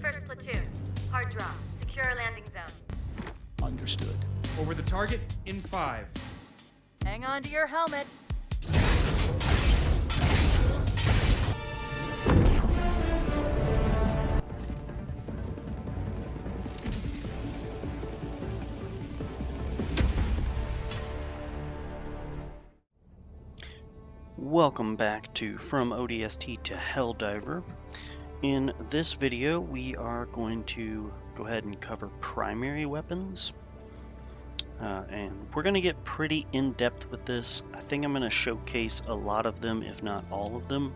21st Platoon. Hard drop. Secure our landing zone. Understood. Over the target in 5. Hang on to your helmet. Welcome back to From ODST to Helldiver. In this video, we are going to go ahead and cover primary weapons. And we're going to get pretty in-depth with this. I think I'm going to showcase a lot of them, if not all of them.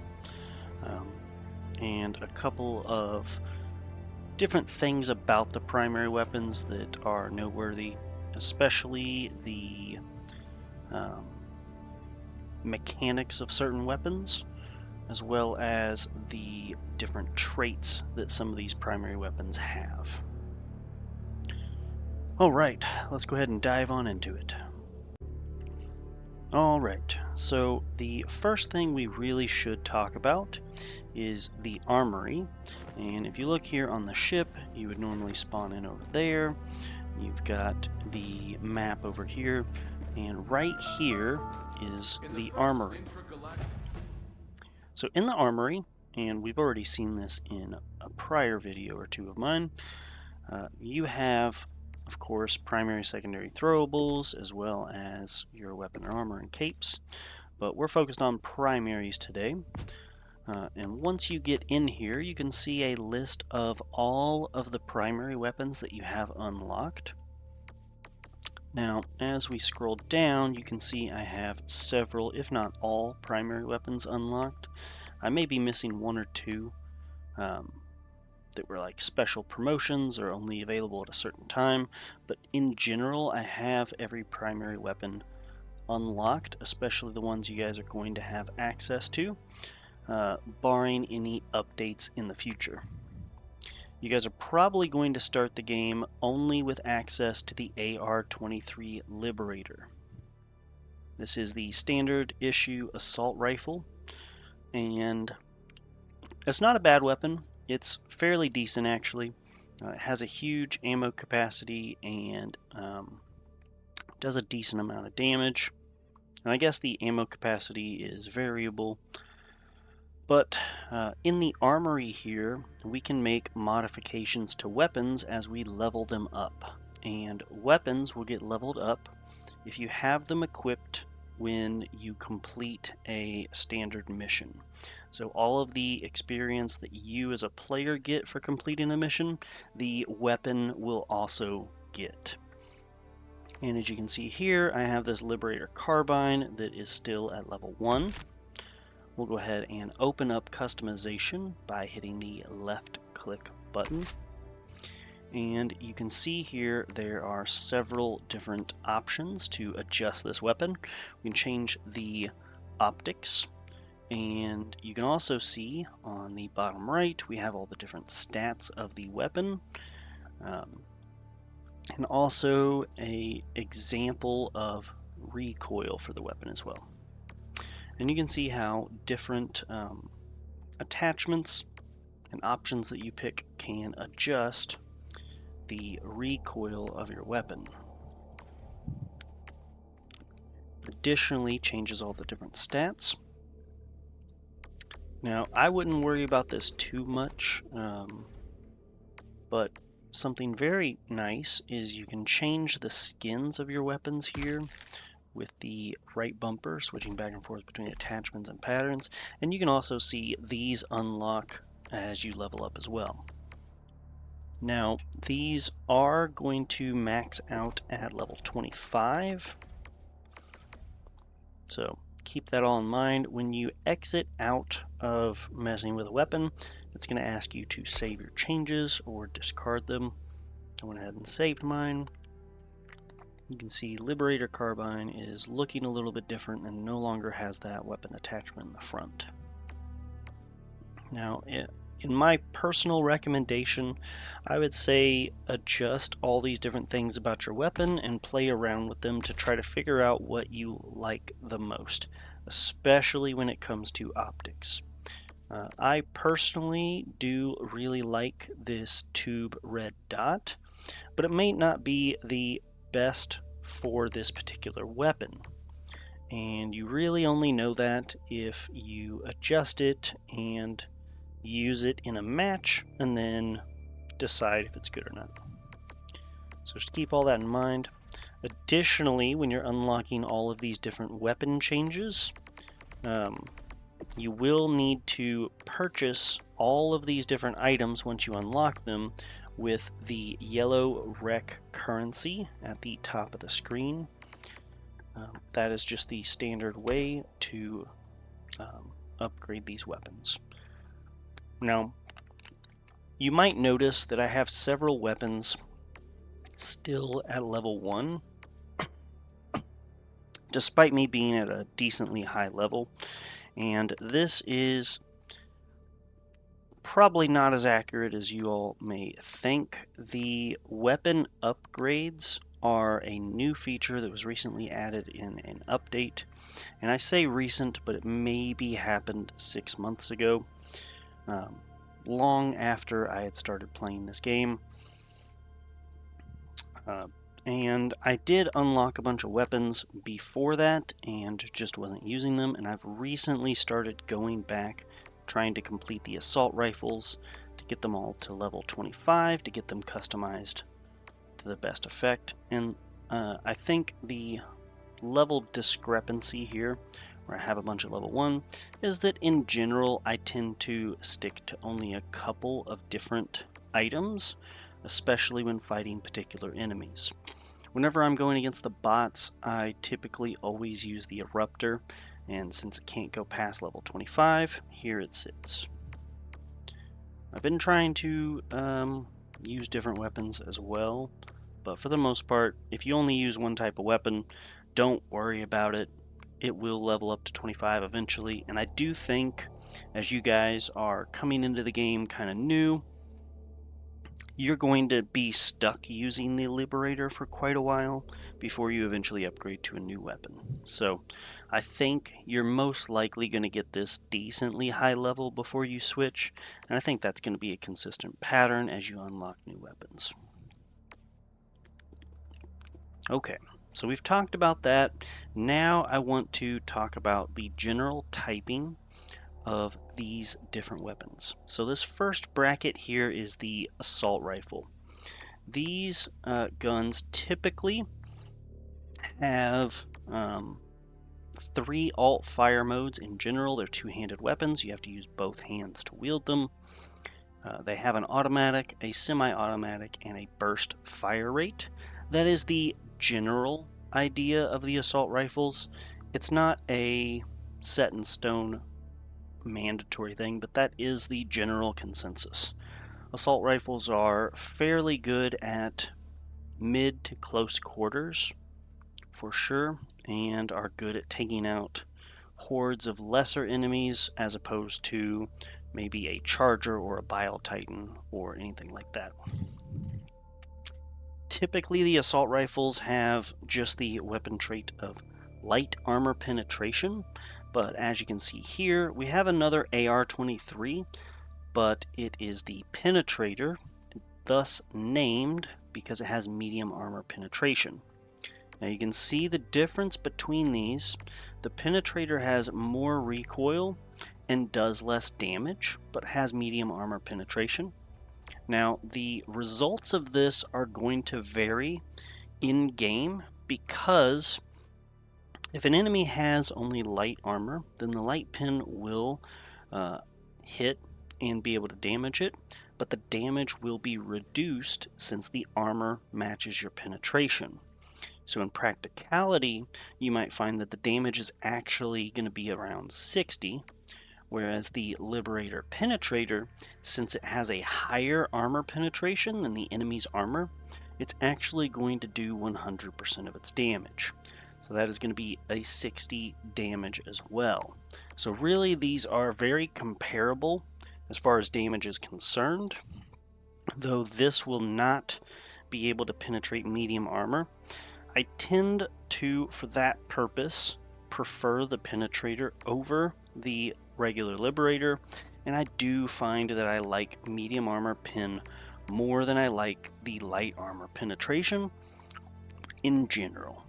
And a couple of different things about the primary weapons that are noteworthy, especially the mechanics of certain weapons, as well as the different traits that some of these primary weapons have. Alright, let's go ahead and dive on into it. Alright, so the first thing we really should talk about is the armory. And if you look here on the ship, you would normally spawn in over there. You've got the map over here, and right here is the armory. So in the armory, and we've already seen this in a prior video or two of mine, you have, of course, primary, secondary throwables, as well as your weapon and armor and capes. But we're focused on primaries today. And once you get in here, you can see a list of all of the primary weapons that you have unlocked. Now, as we scroll down, you can see I have several, if not all, primary weapons unlocked. I may be missing one or two that were like special promotions or only available at a certain time, but in general, I have every primary weapon unlocked, especially the ones you guys are going to have access to, barring any updates in the future. You guys are probably going to start the game only with access to the AR-23 Liberator. This is the standard issue assault rifle, and it's not a bad weapon. It's fairly decent, actually. It has a huge ammo capacity and does a decent amount of damage. And I guess the ammo capacity is variable. But in the armory here, we can make modifications to weapons as we level them up. And weapons will get leveled up if you have them equipped when you complete a standard mission. So all of the experience that you as a player get for completing a mission, the weapon will also get. And as you can see here, I have this Liberator Carbine that is still at level 1. We'll go ahead and open up customization by hitting the left click button. And you can see here there are several different options to adjust this weapon. We can change the optics, and you can also see on the bottom right we have all the different stats of the weapon, and also an example of recoil for the weapon as well. And you can see how different attachments and options that you pick can adjust the recoil of your weapon. Additionally, changes all the different stats. Now, I wouldn't worry about this too much, but something very nice is you can change the skins of your weapons here with the right bumper, switching back and forth between attachments and patterns, and you can also see these unlock as you level up as well. Now, these are going to max out at level 25, so keep that all in mind. When you exit out of messing with a weapon, it's going to ask you to save your changes or discard them. I went ahead and saved mine. You can see Liberator Carbine is looking a little bit different and no longer has that weapon attachment in the front. Now, in my personal recommendation, I would say adjust all these different things about your weapon and play around with them to try to figure out what you like the most, especially when it comes to optics. I personally do really like this tube red dot, but it may not be the best for this particular weapon. And you really only know that if you adjust it and use it in a match and then decide if it's good or not. So just keep all that in mind. Additionally, when you're unlocking all of these different weapon changes, you will need to purchase all of these different items once you unlock them with the yellow rec currency at the top of the screen. That is just the standard way to upgrade these weapons. Now, you might notice that I have several weapons still at level 1, despite me being at a decently high level, and this is probably not as accurate as you all may think. The weapon upgrades are a new feature that was recently added in an update, and I say recent, but it maybe happened 6 months ago, long after I had started playing this game. And I did unlock a bunch of weapons before that and just wasn't using them, and I've recently started going back trying to complete the assault rifles to get them all to level 25 to get them customized to the best effect. And I think the level discrepancy here, where I have a bunch of level 1, is that in general I tend to stick to only a couple of different items, especially when fighting particular enemies. Whenever I'm going against the bots, I typically always use the Eruptor, and since it can't go past level 25, here it sits. I've been trying to use different weapons as well, but for the most part, if you only use one type of weapon, don't worry about it. It will level up to 25 eventually, and I do think as you guys are coming into the game kind of new, you're going to be stuck using the Liberator for quite a while before you eventually upgrade to a new weapon. So I think you're most likely going to get this decently high level before you switch, and I think that's going to be a consistent pattern as you unlock new weapons. Okay, so we've talked about that. Now I want to talk about the general typing of these different weapons. So this first bracket here is the assault rifle. These guns typically have 3 alt fire modes in general. They're two-handed weapons. You have to use both hands to wield them. They have an automatic, a semi-automatic, and a burst fire rate. That is the general idea of the assault rifles. It's not a set in stone mandatory thing, but that is the general consensus. Assault rifles are fairly good at mid to close quarters for sure, and are good at taking out hordes of lesser enemies as opposed to maybe a charger or a bile titan or anything like that. Typically the assault rifles have just the weapon trait of light armor penetration, but as you can see here, we have another AR-23, but it is the penetrator, thus named because it has medium armor penetration. Now you can see the difference between these. The penetrator has more recoil and does less damage, but has medium armor penetration. Now the results of this are going to vary in game because if an enemy has only light armor, then the light pen will hit and be able to damage it, but the damage will be reduced since the armor matches your penetration. So in practicality, you might find that the damage is actually going to be around 60, whereas the Liberator Penetrator, since it has a higher armor penetration than the enemy's armor, it's actually going to do 100% of its damage. So that is going to be a 60 damage as well. So really these are very comparable as far as damage is concerned, though this will not be able to penetrate medium armor. I tend to, for that purpose, prefer the Penetrator over the regular Liberator, and I do find that I like medium armor pen more than I like the light armor penetration in general.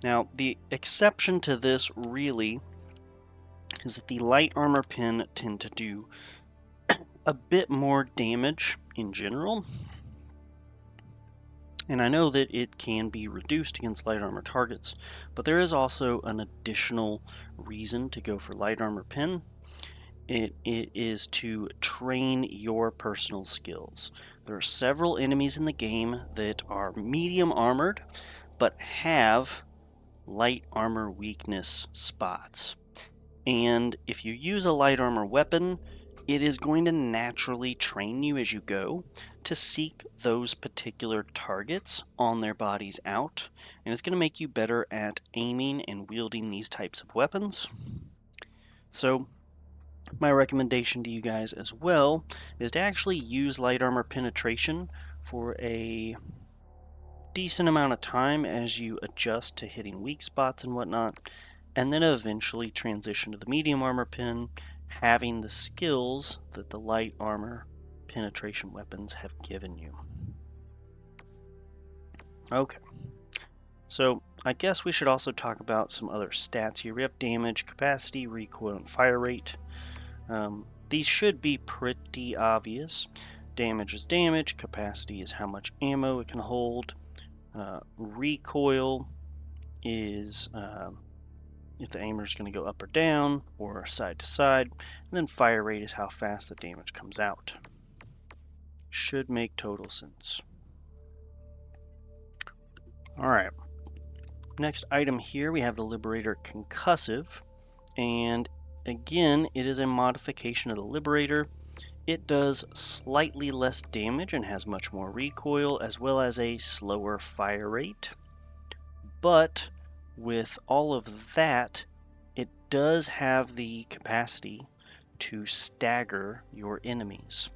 Now, the exception to this really is that the light armor pen tend to do a bit more damage in general. And I know that it can be reduced against light armor targets, but there is also an additional reason to go for light armor pen. It is to train your personal skills. There are several enemies in the game that are medium armored, but have light armor weakness spots. And if you use a light armor weapon, it is going to naturally train you as you go to seek those particular targets on their bodies out, and it's going to make you better at aiming and wielding these types of weapons. So my recommendation to you guys as well is to actually use light armor penetration for a decent amount of time as you adjust to hitting weak spots and whatnot, and then eventually transition to the medium armor pen, having the skills that the light armor penetration weapons have given you. Okay, so I guess we should also talk about some other stats here. We have damage, capacity, recoil, and fire rate. These should be pretty obvious. Damage is damage, capacity is how much ammo it can hold, recoil is if the aimer is going to go up or down or side to side, and then fire rate is how fast the damage comes out. Should make total sense. Alright, next item here we have the Liberator Concussive, and again it is a modification of the Liberator. It does slightly less damage and has much more recoil, as well as a slower fire rate. But with all of that, it does have the capacity to stagger your enemies.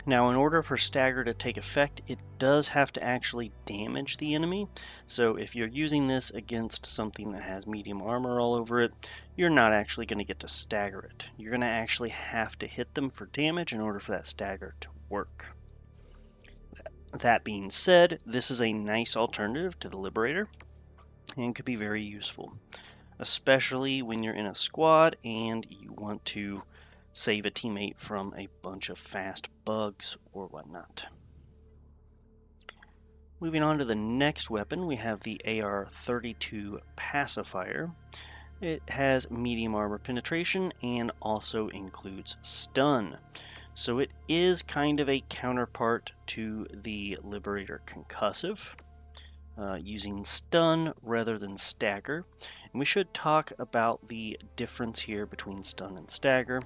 Now, in order for stagger to take effect, it does have to actually damage the enemy. So if you're using this against something that has medium armor all over it, you're not actually going to get to stagger it. You're going to actually have to hit them for damage in order for that stagger to work. That being said, this is a nice alternative to the Liberator and could be very useful, especially when you're in a squad and you want to save a teammate from a bunch of fast bugs or whatnot. Moving on to the next weapon, we have the AR-32 Pacifier. It has medium armor penetration and also includes stun. So it is kind of a counterpart to the Liberator Concussive, using stun rather than stagger. And we should talk about the difference here between stun and stagger.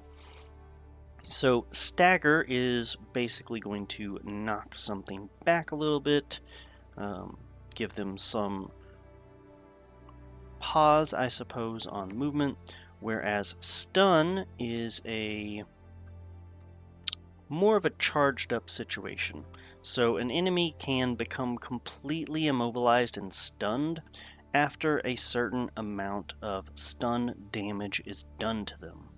So stagger is basically going to knock something back a little bit, give them some pause, I suppose, on movement, whereas stun is a more of a charged up situation. So an enemy can become completely immobilized and stunned after a certain amount of stun damage is done to them.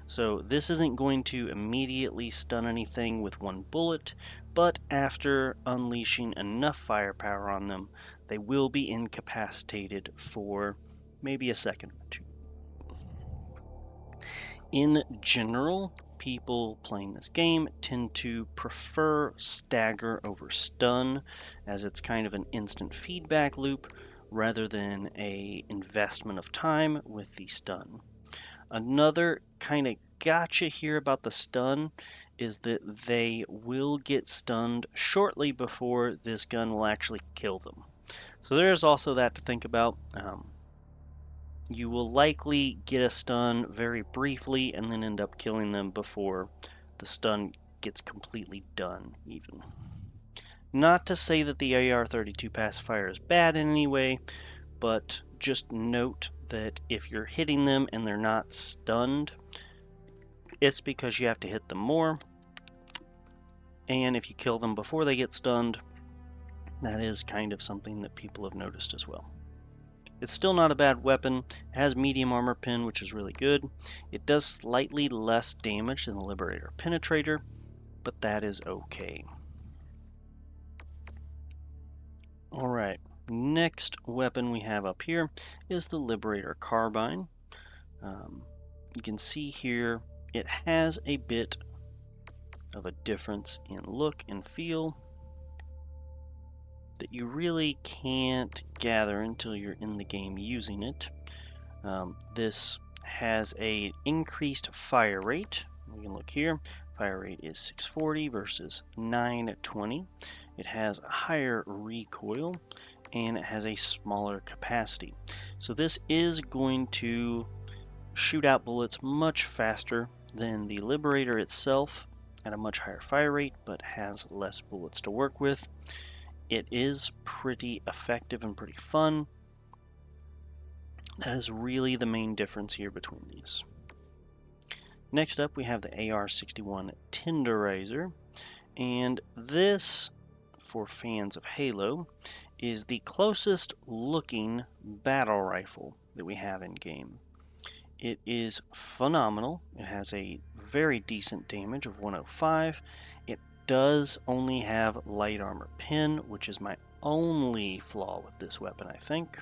So this isn't going to immediately stun anything with one bullet, but after unleashing enough firepower on them, they will be incapacitated for maybe a second or two. In general, people playing this game tend to prefer stagger over stun, as it's kind of an instant feedback loop rather than an investment of time with the stun. Another kind of gotcha here about the stun is that they will get stunned shortly before this gun will actually kill them. So there's also that to think about. You will likely get a stun very briefly and then end up killing them before the stun gets completely done even. Not to say that the AR-32 Pacifier is bad in any way, but just note that if you're hitting them and they're not stunned, it's because you have to hit them more. And if you kill them before they get stunned, that is kind of something that people have noticed as well. It's still not a bad weapon. It has medium armor pen, which is really good. It does slightly less damage than the Liberator Penetrator, but that is okay. Alright, next weapon we have up here is the Liberator Carbine. You can see here it has a bit of a difference in look and feel that you really can't gather until you're in the game using it. This has a increased fire rate. We can look here. Fire rate is 640 versus 920. It has a higher recoil and it has a smaller capacity. So this is going to shoot out bullets much faster than the Liberator itself at a much higher fire rate, but has less bullets to work with. It is pretty effective and pretty fun. That is really the main difference here between these. Next up we have the AR-61 Tenderizer, and this, for fans of Halo, is the closest looking battle rifle that we have in game. It is phenomenal. It has a very decent damage of 105. It does only have light armor pen, which is my only flaw with this weapon, I think.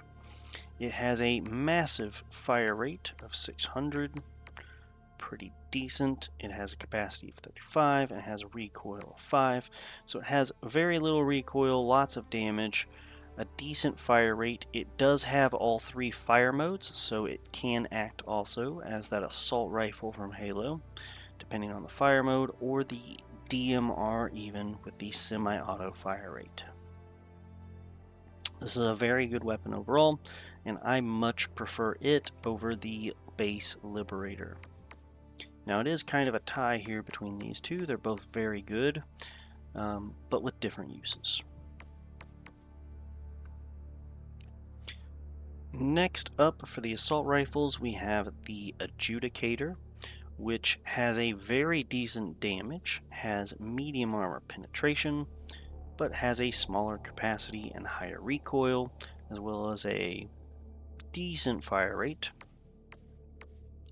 It has a massive fire rate of 600, pretty decent. It has a capacity of 35 and has a recoil of 5, so it has very little recoil, lots of damage, a decent fire rate. It does have all 3 fire modes, so it can act also as that assault rifle from Halo, depending on the fire mode, or the DMR even with the semi-auto fire rate. This is a very good weapon overall, and I much prefer it over the base Liberator. Now it is kind of a tie here between these two. They're both very good, but with different uses. Next up for the assault rifles we have the Adjudicator, which has a very decent damage, has medium armor penetration, but has a smaller capacity and higher recoil, as well as a decent fire rate.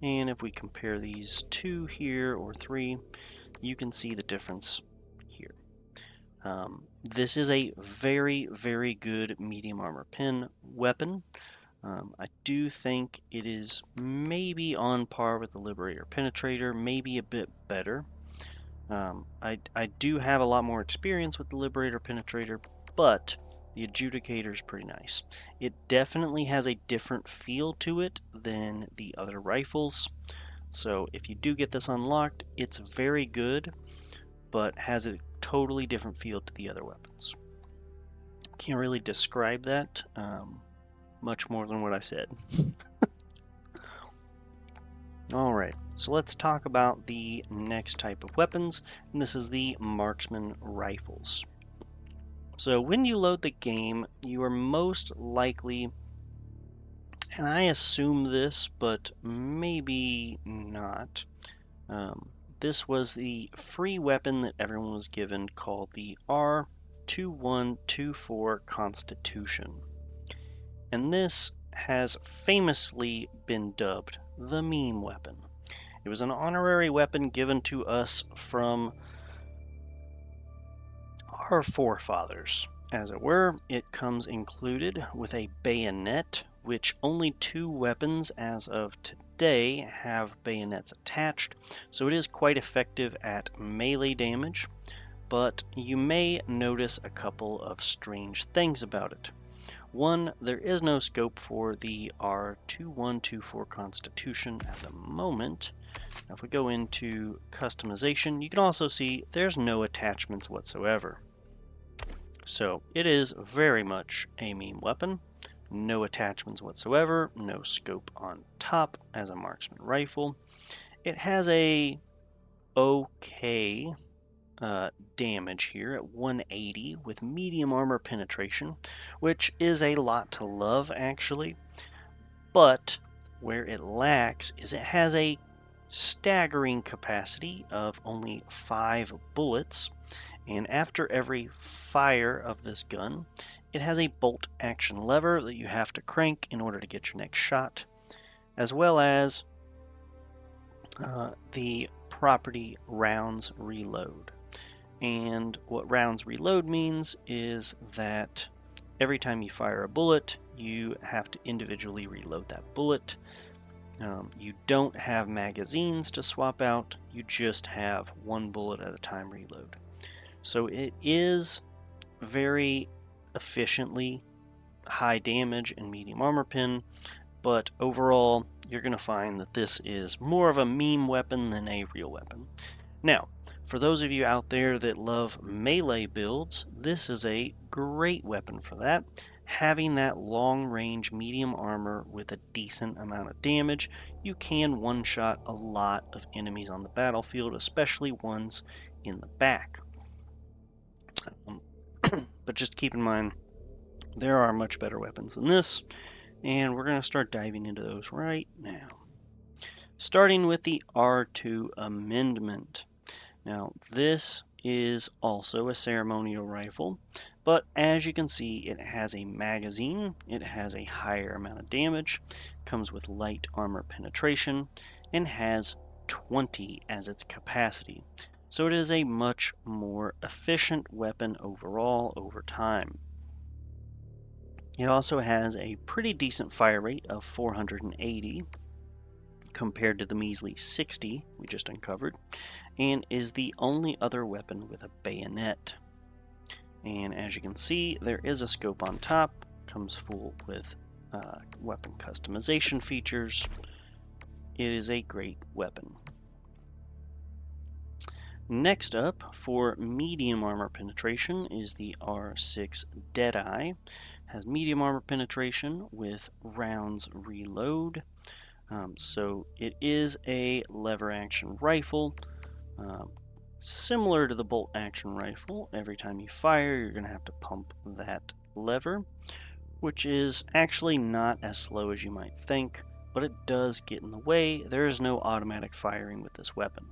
And if we compare these 2 here, or 3, you can see the difference here. This is a very, very good medium armor pen weapon. I do think it is maybe on par with the Liberator Penetrator, maybe a bit better. I do have a lot more experience with the Liberator Penetrator, but the Adjudicator is pretty nice. It definitely has a different feel to it than the other rifles, so if you do get this unlocked, it's very good, but has a totally different feel to the other weapons. Can't really describe that much more than what I said. Alright, so let's talk about the next type of weapons, and this is the Marksman Rifles. So when you load the game, you are most likely, and I assume this, but maybe not, this was the free weapon that everyone was given called the R2124 Constitution. And this has famously been dubbed the meme weapon. It was an honorary weapon given to us from our forefathers, as it were. It comes included with a bayonet, which only 2 weapons as of today have bayonets attached, so it is quite effective at melee damage, but you may notice a couple of strange things about it. One, there is no scope for the R2124 Constitution at the moment. Now if we go into customization, you can also see there's no attachments whatsoever. So it is very much a meme weapon. No attachments whatsoever, no scope on top as a marksman rifle. It has a okay damage here at 180 with medium armor penetration, which is a lot to love actually, but where it lacks is it has a staggering capacity of only 5 bullets, And after every fire of this gun, it has a bolt action lever that you have to crank in order to get your next shot, as well as the property rounds reload. And what rounds reload means is that every time you fire a bullet, you have to individually reload that bullet. You don't have magazines to swap out, you just have one bullet at a time reload. So it is very efficiently high damage and medium armor pin, but overall you're going to find that this is more of a meme weapon than a real weapon. Now, for those of you out there that love melee builds, this is a great weapon for that. Having that long range medium armor with a decent amount of damage, you can one-shot a lot of enemies on the battlefield, especially ones in the back. But just keep in mind, there are much better weapons than this, and we're going to start diving into those right now. Starting with the R2 Amendment. Now, this is also a ceremonial rifle, but as you can see, it has a magazine, it has a higher amount of damage, comes with light armor penetration, and has 20 as its capacity. So it is a much more efficient weapon overall over time. It also has a pretty decent fire rate of 480 compared to the measly 60 we just uncovered, and is the only other weapon with a bayonet. And as you can see, there is a scope on top, comes full with weapon customization features. It is a great weapon. Next up, for medium armor penetration, is the R6 Deadeye. Has medium armor penetration with rounds reload. So it is a lever action rifle, similar to the bolt action rifle. Every time you fire, you're going to have to pump that lever, which is actually not as slow as you might think, but it does get in the way. There is no automatic firing with this weapon.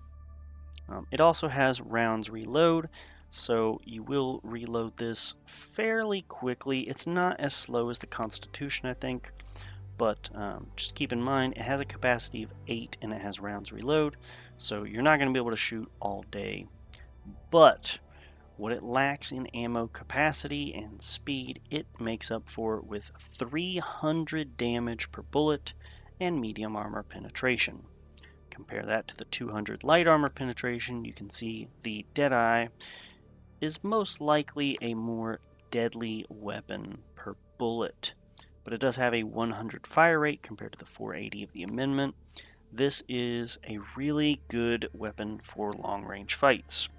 It also has rounds reload, so you will reload this fairly quickly. It's not as slow as the Constitution, I think, but just keep in mind it has a capacity of 8 and it has rounds reload, so you're not going to be able to shoot all day. But what it lacks in ammo capacity and speed, it makes up for with 300 damage per bullet and medium armor penetration. Compare that to the 200 light armor penetration, you can see the Deadeye is most likely a more deadly weapon per bullet, but it does have a 100 fire rate compared to the 480 of the Amendment. This is a really good weapon for long-range fights.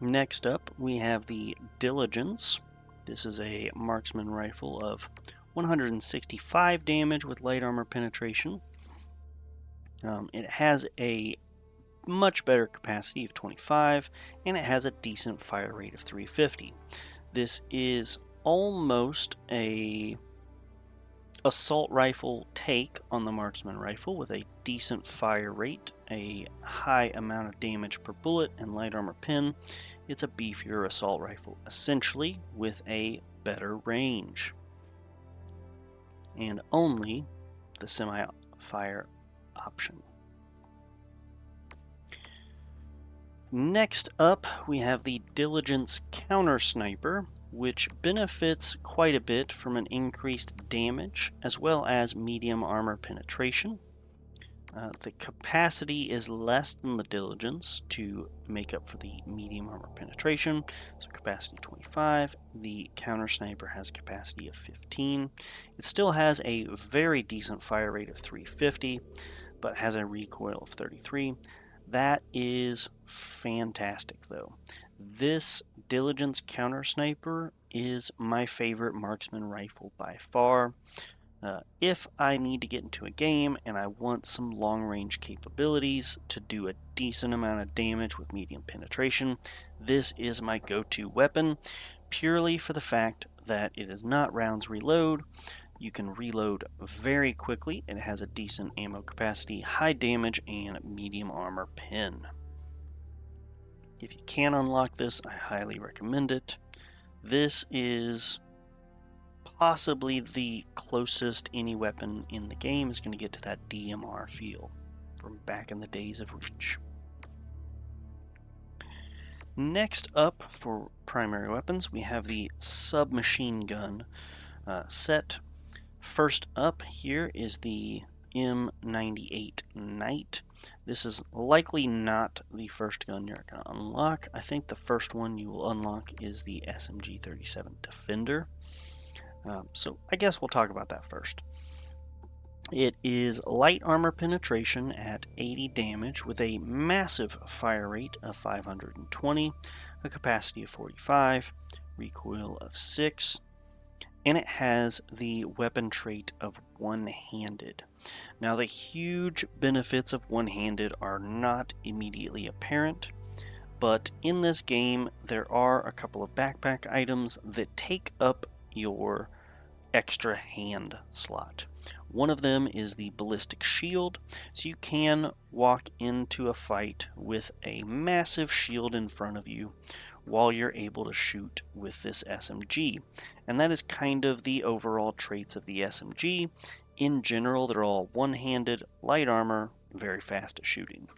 Next up, we have the Diligence. This is a marksman rifle of 165 damage with light armor penetration. It has a much better capacity of 25, and it has a decent fire rate of 350. This is almost a assault rifle take on the marksman rifle with a decent fire rate, a high amount of damage per bullet, and light armor pen. It's a beefier assault rifle, essentially with a better range. And only the semi-fire option. Next up, we have the Diligence Counter Sniper, which benefits quite a bit from an increased damage as well as medium armor penetration. The capacity is less than the Diligence to make up for the medium armor penetration, so capacity 25. The Counter Sniper has a capacity of 15. It still has a very decent fire rate of 350, but has a recoil of 33. That is fantastic, though. This Diligence Counter Sniper is my favorite marksman rifle by far. If I need to get into a game and I want some long-range capabilities to do a decent amount of damage with medium penetration, this is my go-to weapon, purely for the fact that it is not rounds reload. You can reload very quickly. It has a decent ammo capacity, high damage, and medium armor pen. If you can unlock this, I highly recommend it. This is possibly the closest any weapon in the game is going to get to that DMR feel from back in the days of Reach. Next up for primary weapons, we have the submachine gun set. First up here is the M98 Knight. This is likely not the first gun you're going to unlock. I think the first one you will unlock is the SMG 37 Defender. So I guess we'll talk about that first. It is light armor penetration at 80 damage with a massive fire rate of 520, a capacity of 45, recoil of 6, and it has the weapon trait of one-handed. Now the huge benefits of one-handed are not immediately apparent, but in this game there are a couple of backpack items that take up your extra hand slot. One of them is the ballistic shield, so you can walk into a fight with a massive shield in front of you while you're able to shoot with this SMG. And that is kind of the overall traits of the SMG. In general, they're all one-handed, light armor, very fast at shooting,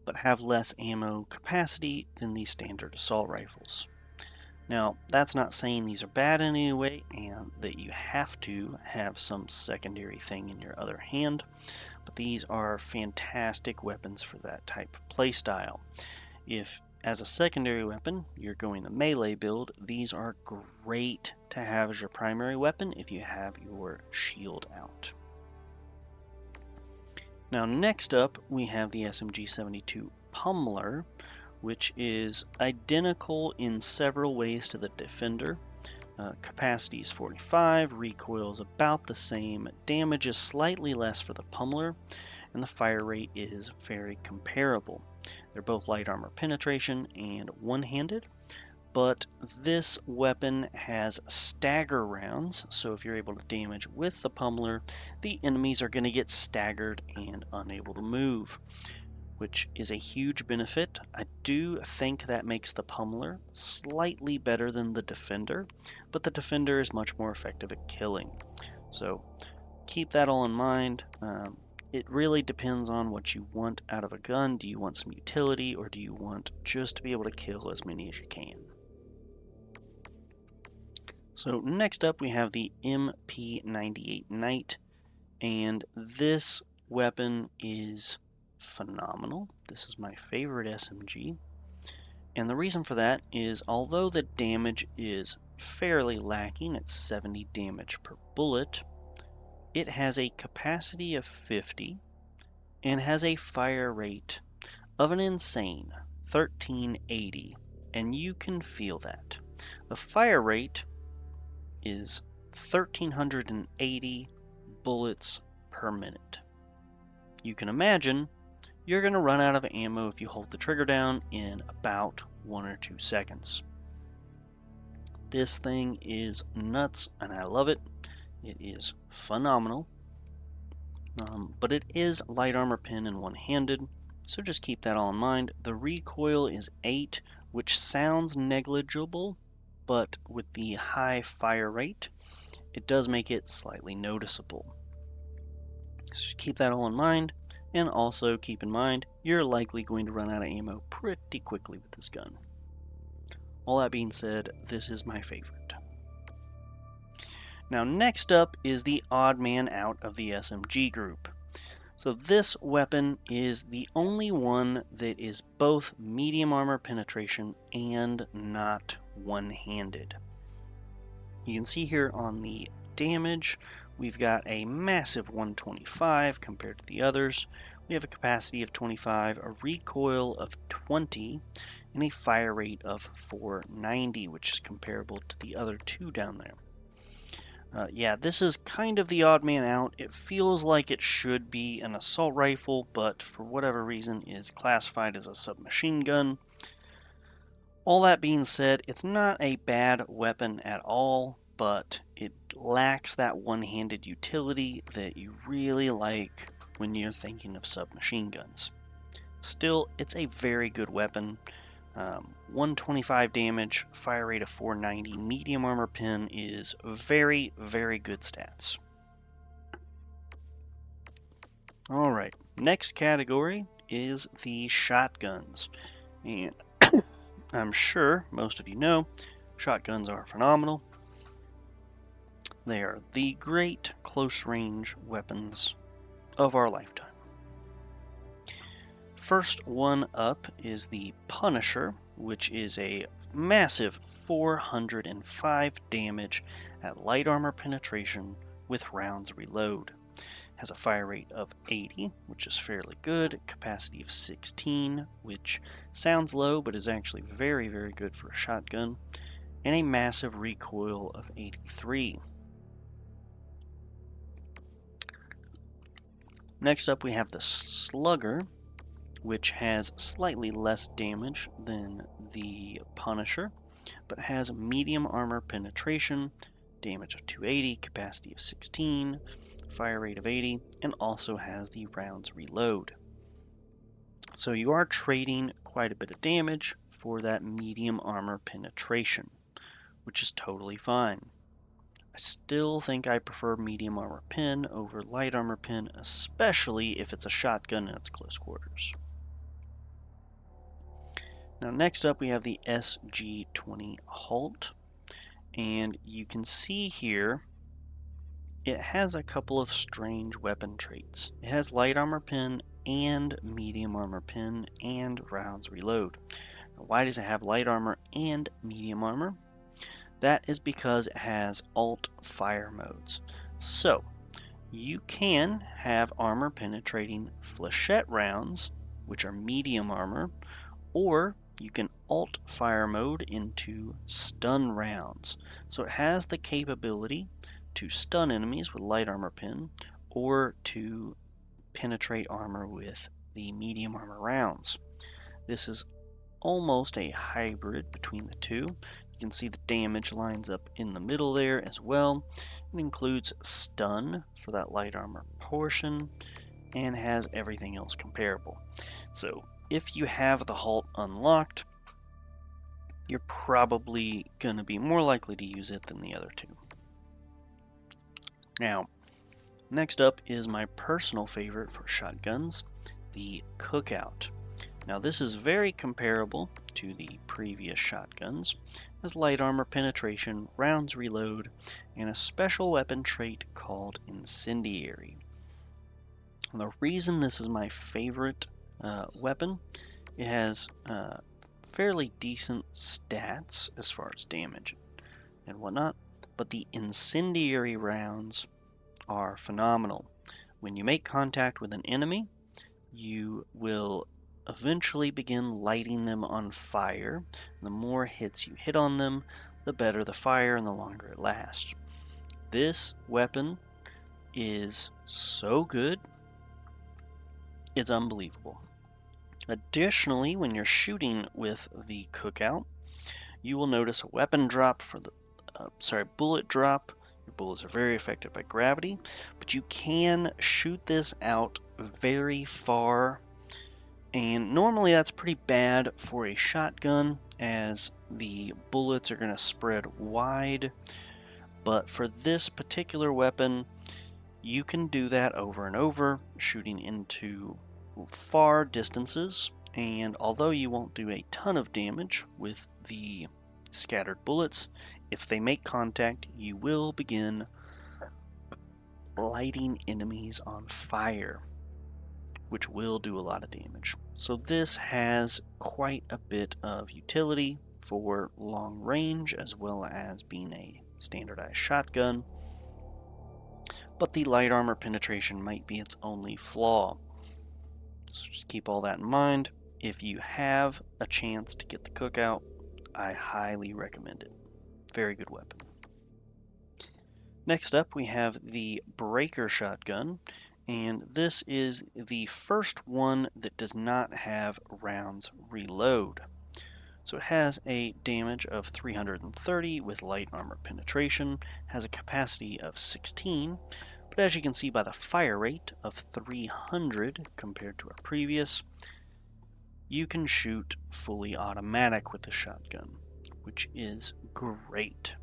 but have less ammo capacity than the standard assault rifles. Now, that's not saying these are bad in any way and that you have to have some secondary thing in your other hand, but these are fantastic weapons for that type of playstyle. If, as a secondary weapon, you're going the melee build, these are great to have as your primary weapon if you have your shield out. Now, next up, we have the SMG-72 Pummeler, which is identical in several ways to the Defender. Capacity is 45, recoil is about the same, damage is slightly less for the Pummeler, and the fire rate is very comparable. They're both light armor penetration and one-handed, but this weapon has stagger rounds, so if you're able to damage with the Pummeler, the enemies are going to get staggered and unable to move, which is a huge benefit. I do think that makes the Pummeler slightly better than the Defender, but the Defender is much more effective at killing. So keep that all in mind. It really depends on what you want out of a gun. Do you want some utility, or do you want just to be able to kill as many as you can? So next up we have the MP98 Knight, and this weapon is phenomenal. This is my favorite SMG, and the reason for that is although the damage is fairly lacking at 70 damage per bullet, it has a capacity of 50 and has a fire rate of an insane 1380, and you can feel that. The fire rate is 1380 bullets per minute. You can imagine you're going to run out of ammo if you hold the trigger down in about 1 or 2 seconds. This thing is nuts and I love it. It is phenomenal. But it is light armor pen and one-handed, so just keep that all in mind. The recoil is 8, which sounds negligible, but with the high fire rate, it does make it slightly noticeable. So keep that all in mind. And also keep in mind, you're likely going to run out of ammo pretty quickly with this gun. All that being said, this is my favorite. Now next up is the odd man out of the SMG group. So this weapon is the only one that is both medium armor penetration and not one-handed. You can see here on the damage, we've got a massive 125 compared to the others. We have a capacity of 25, a recoil of 20, and a fire rate of 490, which is comparable to the other two down there. Yeah, this is kind of the odd man out. It feels like it should be an assault rifle, but for whatever reason is classified as a submachine gun. All that being said, it's not a bad weapon at all, but it lacks that one-handed utility that you really like when you're thinking of submachine guns. Still, it's a very good weapon. 125 damage, fire rate of 490, medium armor pin is very, very good stats. Alright, next category is the shotguns. And I'm sure most of you know, shotguns are phenomenal. They are the great close-range weapons of our lifetime. First one up is the Punisher, which is a massive 405 damage at light armor penetration with rounds reload. Has a fire rate of 80, which is fairly good, capacity of 16, which sounds low but is actually very, very good for a shotgun, and a massive recoil of 83. Next up we have the Slugger, which has slightly less damage than the Punisher, but has medium armor penetration, damage of 280, capacity of 16, fire rate of 80, and also has the rounds reload. So you are trading quite a bit of damage for that medium armor penetration, which is totally fine. I still think I prefer medium armor pen over light armor pen, especially if it's a shotgun and it's close quarters. Now next up we have the SG-20 Halt, and you can see here it has a couple of strange weapon traits. It has light armor pen and medium armor pen and rounds reload. Now, why does it have light armor and medium armor? That is because it has alt fire modes. So you can have armor penetrating flechette rounds, which are medium armor, or you can alt fire mode into stun rounds. So it has the capability to stun enemies with light armor pen or to penetrate armor with the medium armor rounds. This is almost a hybrid between the two. You can see the damage lines up in the middle there as well. It includes stun for that light armor portion and has everything else comparable. So if you have the Halt unlocked, you're probably going to be more likely to use it than the other two. Now, next up is my personal favorite for shotguns, the Cookout. Now this is very comparable to the previous shotguns, as light armor penetration, rounds reload, and a special weapon trait called Incendiary. And the reason this is my favorite weapon, it has fairly decent stats as far as damage and whatnot, but the incendiary rounds are phenomenal. When you make contact with an enemy, you will eventually begin lighting them on fire. The more hits you hit on them, the better the fire and the longer it lasts. This weapon is so good, it's unbelievable. Additionally, when you're shooting with the Cookout, you will notice a weapon drop for the bullet drop. Your bullets are very affected by gravity, but you can shoot this out very far, and normally that's pretty bad for a shotgun as the bullets are going to spread wide, but for this particular weapon you can do that over and over, shooting into far distances, and although you won't do a ton of damage with the scattered bullets, if they make contact, you will begin lighting enemies on fire, which will do a lot of damage. So this has quite a bit of utility for long range as well as being a standardized shotgun, but the light armor penetration might be its only flaw. So just keep all that in mind. If you have a chance to get the Cookout, I highly recommend it. Very good weapon. Next up we have the Breaker Shotgun, and this is the first one that does not have rounds reload. So it has a damage of 330 with light armor penetration, has a capacity of 16, but as you can see by the fire rate of 300 compared to our previous, you can shoot fully automatic with the shotgun, which is great.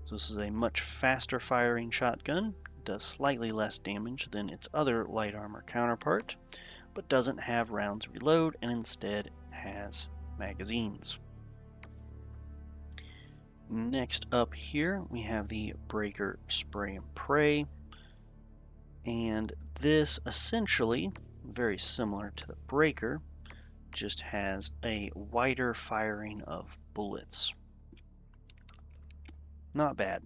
So this is a much faster firing shotgun, does slightly less damage than its other light armor counterpart, but doesn't have rounds reload and instead has magazines. Next up here we have the Breaker Spray and Pray, and this essentially, very similar to the Breaker, just has a wider firing of bullets. Not bad.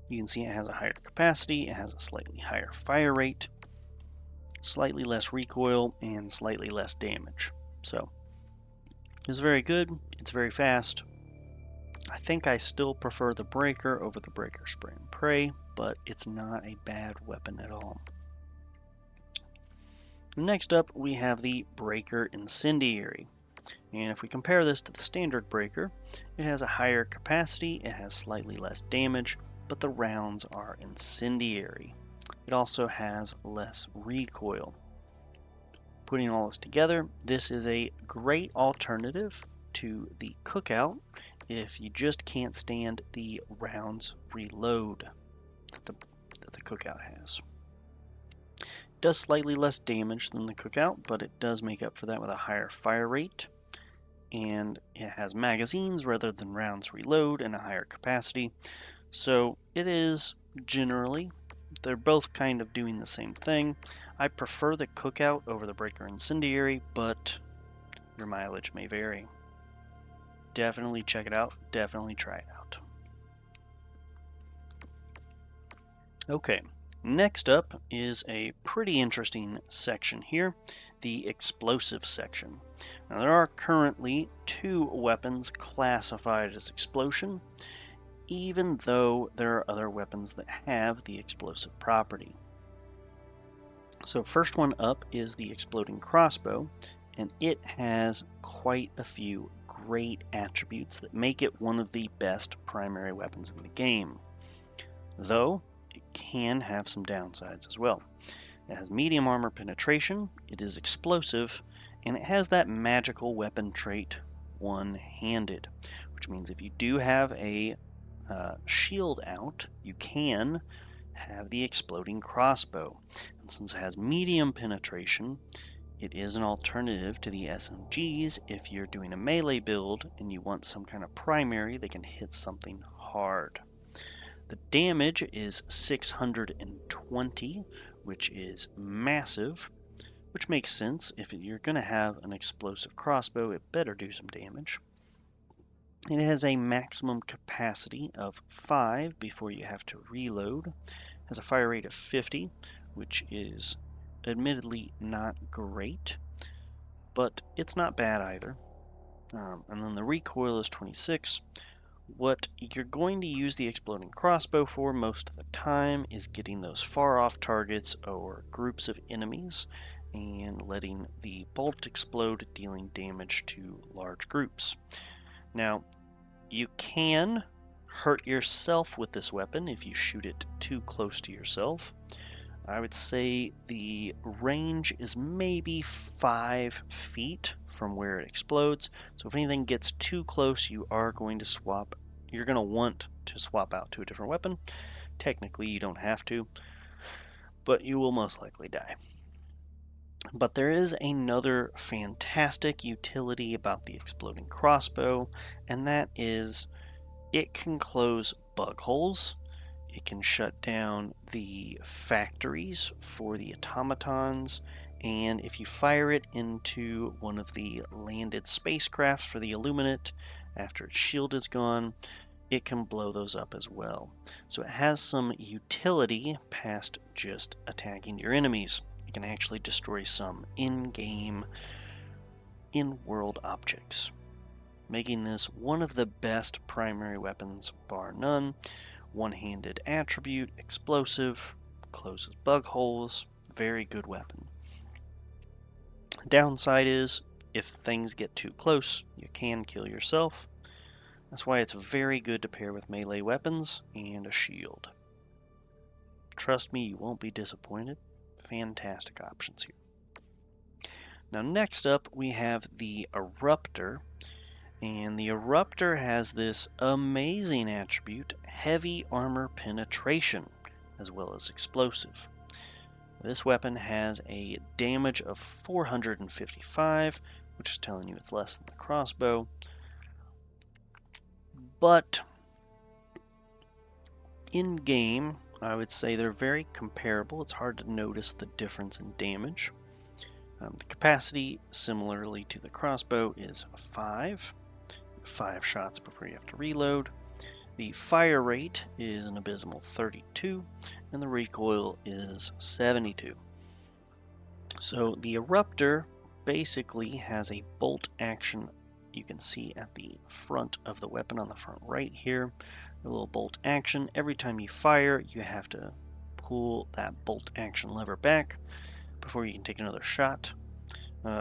You can see it has a higher capacity, it has a slightly higher fire rate, slightly less recoil, and slightly less damage. So, it's very good, it's very fast. I think I still prefer the Breaker over the Breaker Spray and Pray, but it's not a bad weapon at all. Next up, we have the Breaker Incendiary. And if we compare this to the standard Breaker, it has a higher capacity, it has slightly less damage, but the rounds are incendiary. It also has less recoil. Putting all this together, this is a great alternative to the Cookout if you just can't stand the rounds reload that the Cookout has. It does slightly less damage than the Cookout, but it does make up for that with a higher fire rate. And it has magazines rather than rounds reload and a higher capacity. So it is generally, they're both kind of doing the same thing. I prefer the Cookout over the Breaker Incendiary, but your mileage may vary. Definitely check it out, definitely try it out. Okay, next up is a pretty interesting section here, the explosive section. Now there are currently 2 weapons classified as explosion, even though there are other weapons that have the explosive property. So first one up is the exploding crossbow, and it has quite a few great attributes that make it one of the best primary weapons in the game. Though, it can have some downsides as well. It has medium armor penetration, it is explosive, and it has that magical weapon trait, one-handed, which means if you do have a shield out, you can have the exploding crossbow. And since it has medium penetration, it is an alternative to the SMGs if you're doing a melee build and you want some kind of primary that can hit something hard. The damage is 620, which is massive, which makes sense. If you're going to have an explosive crossbow, it better do some damage. It has a maximum capacity of 5 before you have to reload. It has a fire rate of 50, which is admittedly not great, but it's not bad either. And then the recoil is 26. What you're going to use the exploding crossbow for most of the time is getting those far off targets or groups of enemies and letting the bolt explode, dealing damage to large groups. Now, you can hurt yourself with this weapon if you shoot it too close to yourself. I would say the range is maybe 5 feet from where it explodes. So if anything gets too close, you're going to want to swap out to a different weapon. Technically, you don't have to, but you will most likely die. But there is another fantastic utility about the exploding crossbow, and that is it can close bug holes. It can shut down the factories for the automatons, and if you fire it into one of the landed spacecrafts for the Illuminate after its shield is gone, it can blow those up as well. So it has some utility past just attacking your enemies. It can actually destroy some in-game, in-world objects, making this one of the best primary weapons, bar none. One-handed attribute, explosive, closes bug holes, very good weapon. The downside is, if things get too close, you can kill yourself. That's why it's very good to pair with melee weapons and a shield. Trust me, you won't be disappointed. Fantastic options here. Now next up we have the Eruptor, and the Eruptor has this amazing attribute, heavy armor penetration, as well as explosive. This weapon has a damage of 455, which is telling you it's less than the crossbow. But in game, I would say they're very comparable. It's hard to notice the difference in damage. The capacity, similarly to the crossbow, is 5 shots before you have to reload. The fire rate is an abysmal 32, and the recoil is 72. So the Eruptor basically has a bolt action. You can see at the front of the weapon on the front right here, a little bolt action. Every time you fire, you have to pull that bolt action lever back before you can take another shot.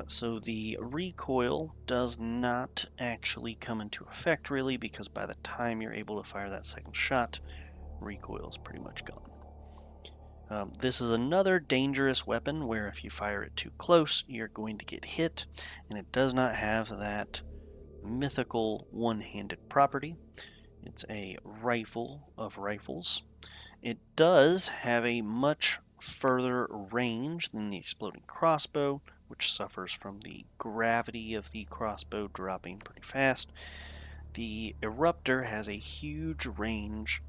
So the recoil does not actually come into effect really, because by the time you're able to fire that second shot, recoil is pretty much gone. This is another dangerous weapon where if you fire it too close, you're going to get hit, and it does not have that mythical one-handed property. It's a rifle of rifles. It does have a much further range than the exploding crossbow, which suffers from the gravity of the crossbow dropping pretty fast. The Eruptor has a huge range,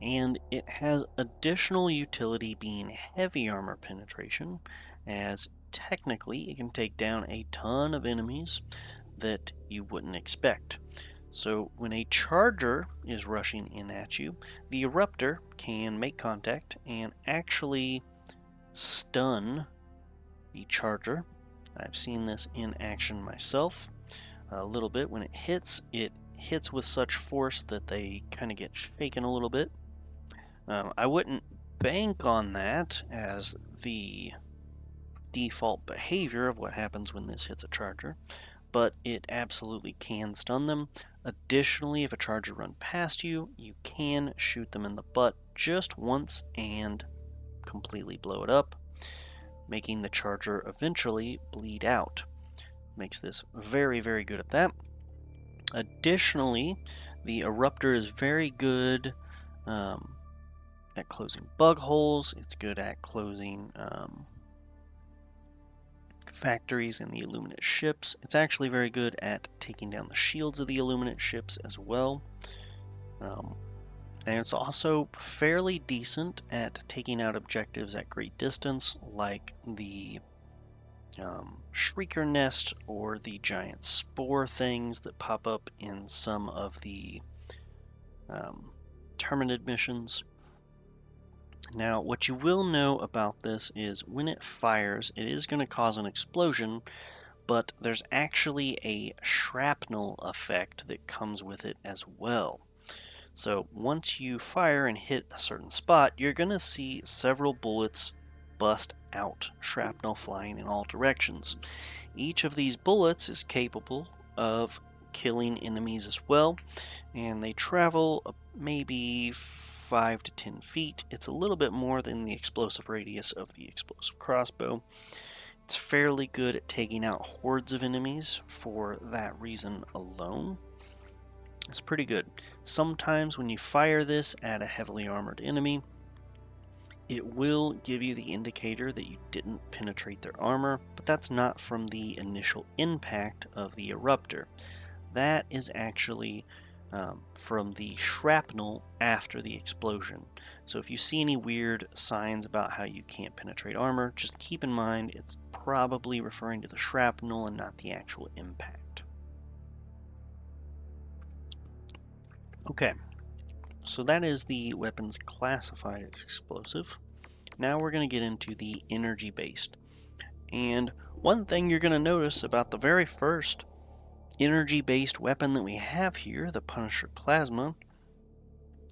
and it has additional utility being heavy armor penetration, as technically it can take down a ton of enemies that you wouldn't expect. So when a charger is rushing in at you, the Eruptor can make contact and actually stun the charger. I've seen this in action myself a little bit. When it hits with such force that they kind of get shaken a little bit. I wouldn't bank on that as the default behavior of what happens when this hits a charger, but it absolutely can stun them. Additionally, if a charger runs past you, you can shoot them in the butt just once and completely blow it up, making the charger eventually bleed out. Makes this very, very good at that. Additionally, the Eruptor is very good at closing bug holes. It's good at closing factories in the Illuminate ships. It's actually very good at taking down the shields of the Illuminate ships as well. And it's also fairly decent at taking out objectives at great distance, like the Shrieker Nest or the giant spore things that pop up in some of the Terminid missions. Now, what you will know about this is when it fires, it is going to cause an explosion, but there's actually a shrapnel effect that comes with it as well. So once you fire and hit a certain spot, you're going to see several bullets bust out, shrapnel flying in all directions. Each of these bullets is capable of killing enemies as well, and they travel maybe 5 to 10 feet. It's a little bit more than the explosive radius of the explosive crossbow. It's fairly good at taking out hordes of enemies for that reason alone. It's pretty good. Sometimes when you fire this at a heavily armored enemy, it will give you the indicator that you didn't penetrate their armor, but that's not from the initial impact of the Eruptor. That is actually from the shrapnel after the explosion. So if you see any weird signs about how you can't penetrate armor, just keep in mind it's probably referring to the shrapnel and not the actual impact. Okay, so that is the weapons classified as explosive. Now we're going to get into the energy-based. And one thing you're going to notice about the very first energy-based weapon that we have here, the Punisher Plasma,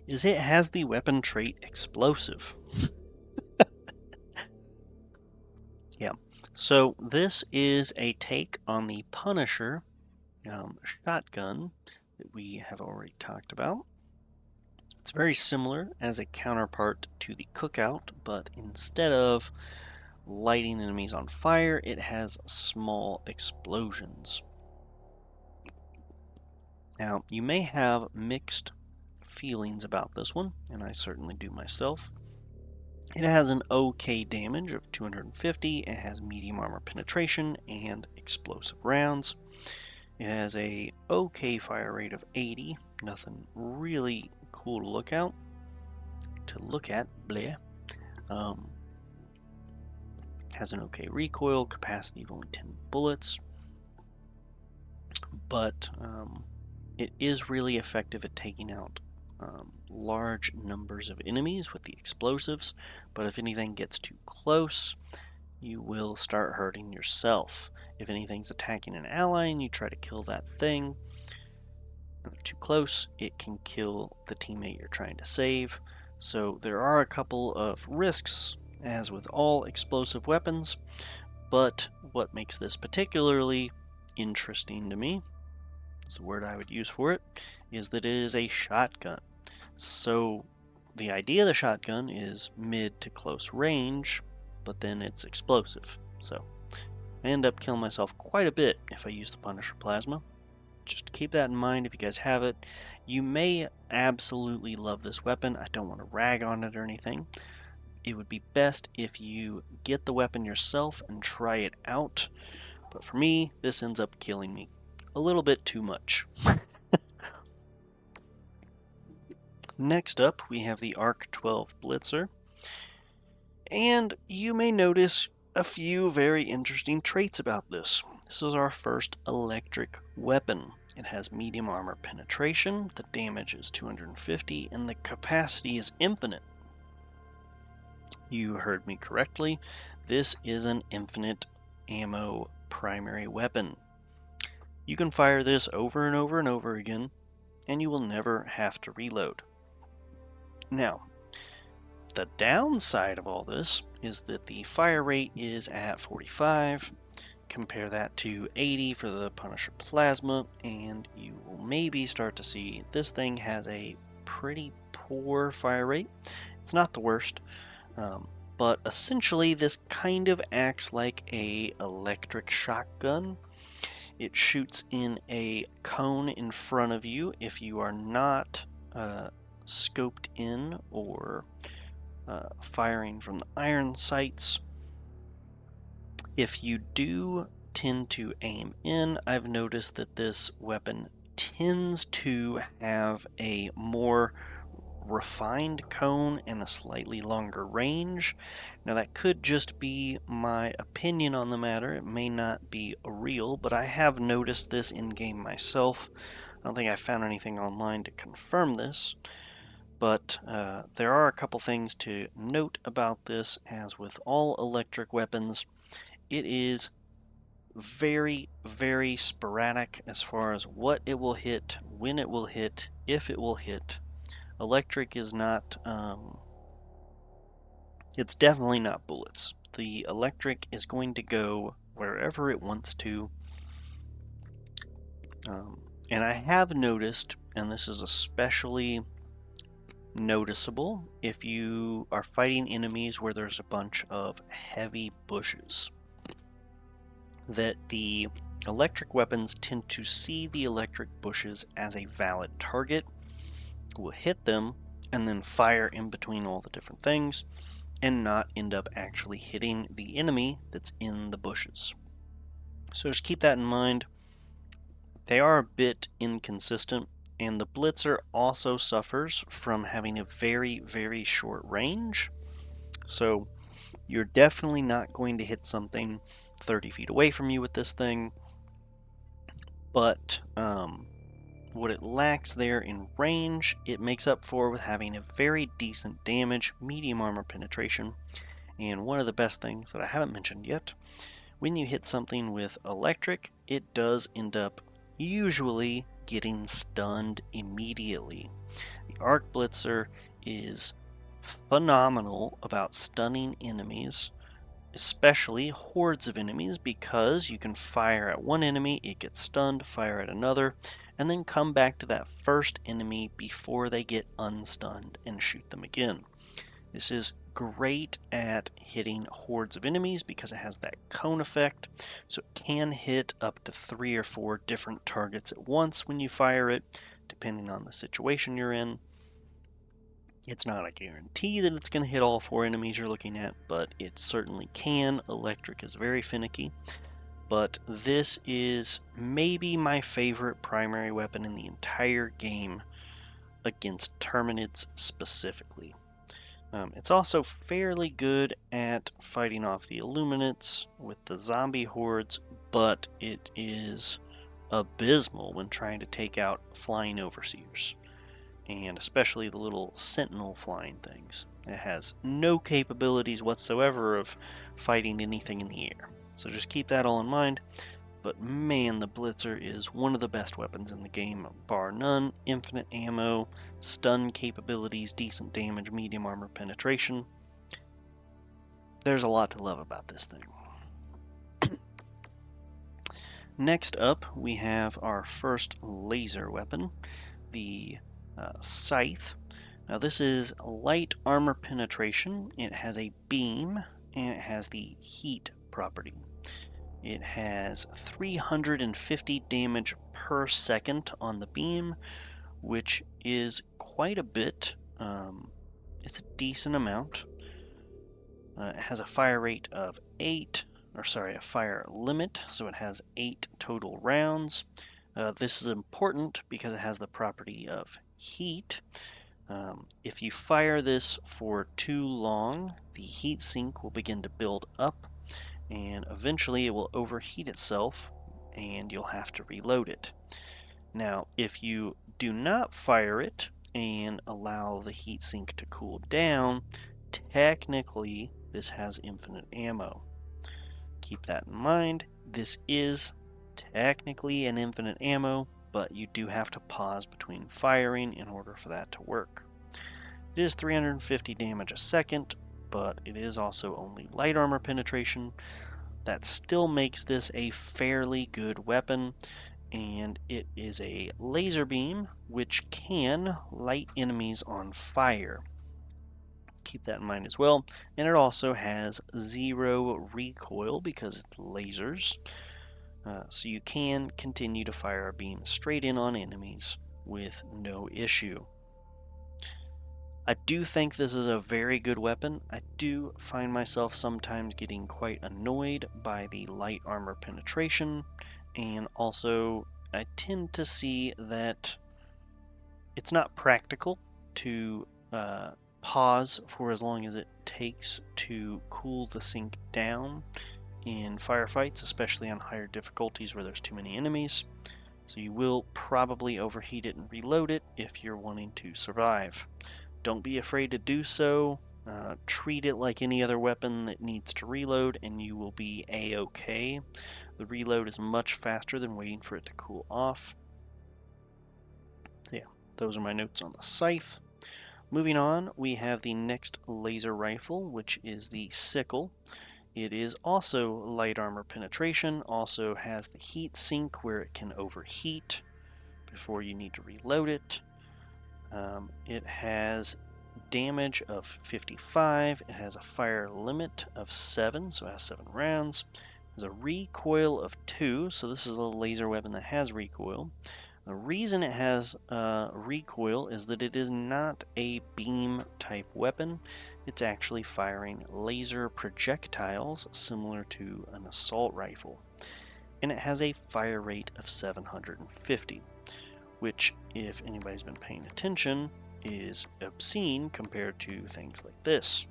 is it has the weapon trait explosive. Yeah, so this is a take on the Punisher shotgun that we have already talked about. It's very similar as a counterpart to the Cookout, but instead of lighting enemies on fire, it has small explosions. Now, you may have mixed feelings about this one, and I certainly do myself. It has an okay damage of 250, it has medium armor penetration and explosive rounds. It has a okay fire rate of 80, nothing really cool to look at, bleh. Has an okay recoil, capacity of only 10 bullets, but it is really effective at taking out large numbers of enemies with the explosives, but if anything gets too close, you will start hurting yourself. If anything's attacking an ally and you try to kill that thing, if they're too close, it can kill the teammate you're trying to save. So there are a couple of risks, as with all explosive weapons, but what makes this particularly interesting to me, is the word I would use for it, is that it is a shotgun. So the idea of the shotgun is mid to close range, but then it's explosive. So I end up killing myself quite a bit if I use the Punisher Plasma. Just keep that in mind if you guys have it. You may absolutely love this weapon. I don't want to rag on it or anything. It would be best if you get the weapon yourself and try it out. But for me, this ends up killing me a little bit too much. Next up, we have the Arc 12 Blitzer. And you may notice a few very interesting traits about this. This is our first electric weapon. It has medium armor penetration, the damage is 250, and the capacity is infinite. You heard me correctly. This is an infinite ammo primary weapon. You can fire this over and over and over again, and you will never have to reload. Now, the downside of all this is that the fire rate is at 45. Compare that to 80 for the Punisher Plasma, and you will maybe start to see this thing has a pretty poor fire rate. It's not the worst, but essentially this kind of acts like a electric shotgun. It shoots in a cone in front of you if you are not scoped in or firing from the iron sights. If you do tend to aim in, I've noticed that this weapon tends to have a more refined cone and a slightly longer range. Now that could just be my opinion on the matter. It may not be real, but I have noticed this in-game myself. I don't think I found anything online to confirm this, but there are a couple things to note about this. As with all electric weapons, it is very, very sporadic as far as what it will hit, when it will hit, if it will hit. Electric is not, it's definitely not bullets. The electric is going to go wherever it wants to. And I have noticed, and this is especially noticeable if you are fighting enemies where there's a bunch of heavy bushes, that the electric weapons tend to see the electric bushes as a valid target, will hit them, and then fire in between all the different things, and not end up actually hitting the enemy that's in the bushes. So just keep that in mind. They are a bit inconsistent, and the Blitzer also suffers from having a very, very short range. So you're definitely not going to hit something 30 feet away from you with this thing, but what it lacks there in range, it makes up for with having a very decent damage, medium armor penetration, and one of the best things that I haven't mentioned yet, when you hit something with electric, it does end up usually getting stunned immediately. The Arc Blitzer is phenomenal about stunning enemies, especially hordes of enemies, because you can fire at one enemy, it gets stunned, fire at another, and then come back to that first enemy before they get unstunned and shoot them again. This is great at hitting hordes of enemies because it has that cone effect, so it can hit up to 3 or 4 different targets at once when you fire it, depending on the situation you're in. It's not a guarantee that it's going to hit all 4 enemies you're looking at, but it certainly can. Electric is very finicky. But this is maybe my favorite primary weapon in the entire game against Terminids specifically. It's also fairly good at fighting off the Illuminates with the zombie hordes, but it is abysmal when trying to take out flying overseers, and especially the little sentinel flying things. It has no capabilities whatsoever of fighting anything in the air. So just keep that all in mind. But man, the Blitzer is one of the best weapons in the game, bar none. Infinite ammo, stun capabilities, decent damage, medium armor penetration. There's a lot to love about this thing. Next up, we have our first laser weapon, the Scythe. Now this is light armor penetration. It has a beam, and it has the heat property. It has 350 damage per second on the beam, which is quite a bit. It's a decent amount. It has a fire rate of a fire limit, so it has 8 total rounds. This is important because it has the property of heat. If you fire this for too long, the heat sink will begin to build up, and eventually it will overheat itself and you'll have to reload it. Now, if you do not fire it and allow the heatsink to cool down, technically this has infinite ammo. Keep that in mind. This is technically an infinite ammo, but you do have to pause between firing in order for that to work. It is 350 damage a second, but it is also only light armor penetration. That still makes this a fairly good weapon, and it is a laser beam which can light enemies on fire. Keep that in mind as well. And it also has 0 recoil because it's lasers, so you can continue to fire a beam straight in on enemies with no issue. I do think this is a very good weapon. I do find myself sometimes getting quite annoyed by the light armor penetration, and also I tend to see that it's not practical to pause for as long as it takes to cool the sink down in firefights, especially on higher difficulties where there's too many enemies. So you will probably overheat it and reload it if you're wanting to survive. Don't be afraid to do so. Treat it like any other weapon that needs to reload, and you will be a-okay. The reload is much faster than waiting for it to cool off. So yeah, those are my notes on the Scythe. Moving on, we have the next laser rifle, which is the Sickle. It is also light armor penetration, also has the heat sink where it can overheat before you need to reload it. It has damage of 55, it has a fire limit of 7, so it has 7 rounds. It has a recoil of 2, so this is a laser weapon that has recoil. The reason it has recoil is that it is not a beam type weapon. It's actually firing laser projectiles similar to an assault rifle. And it has a fire rate of 750, which, if anybody's been paying attention, is obscene compared to things like this.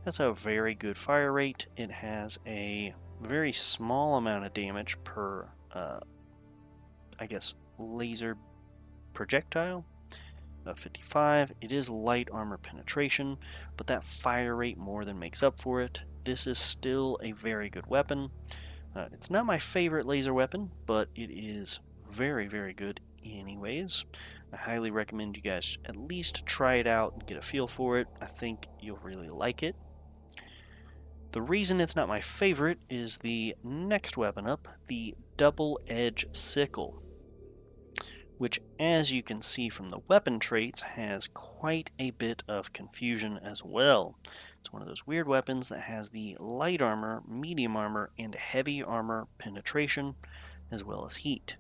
That's a very good fire rate. It has a very small amount of damage per, laser projectile of 55. It is light armor penetration, but that fire rate more than makes up for it. This is still a very good weapon. It's not my favorite laser weapon, but it is very, very good anyways. I highly recommend you guys at least try it out and get a feel for it. I think you'll really like it. The reason it's not my favorite is the next weapon up, the Double Edge Sickle, which, as you can see from the weapon traits, has quite a bit of confusion as well. It's one of those weird weapons that has the light armor, medium armor, and heavy armor penetration, as well as heat.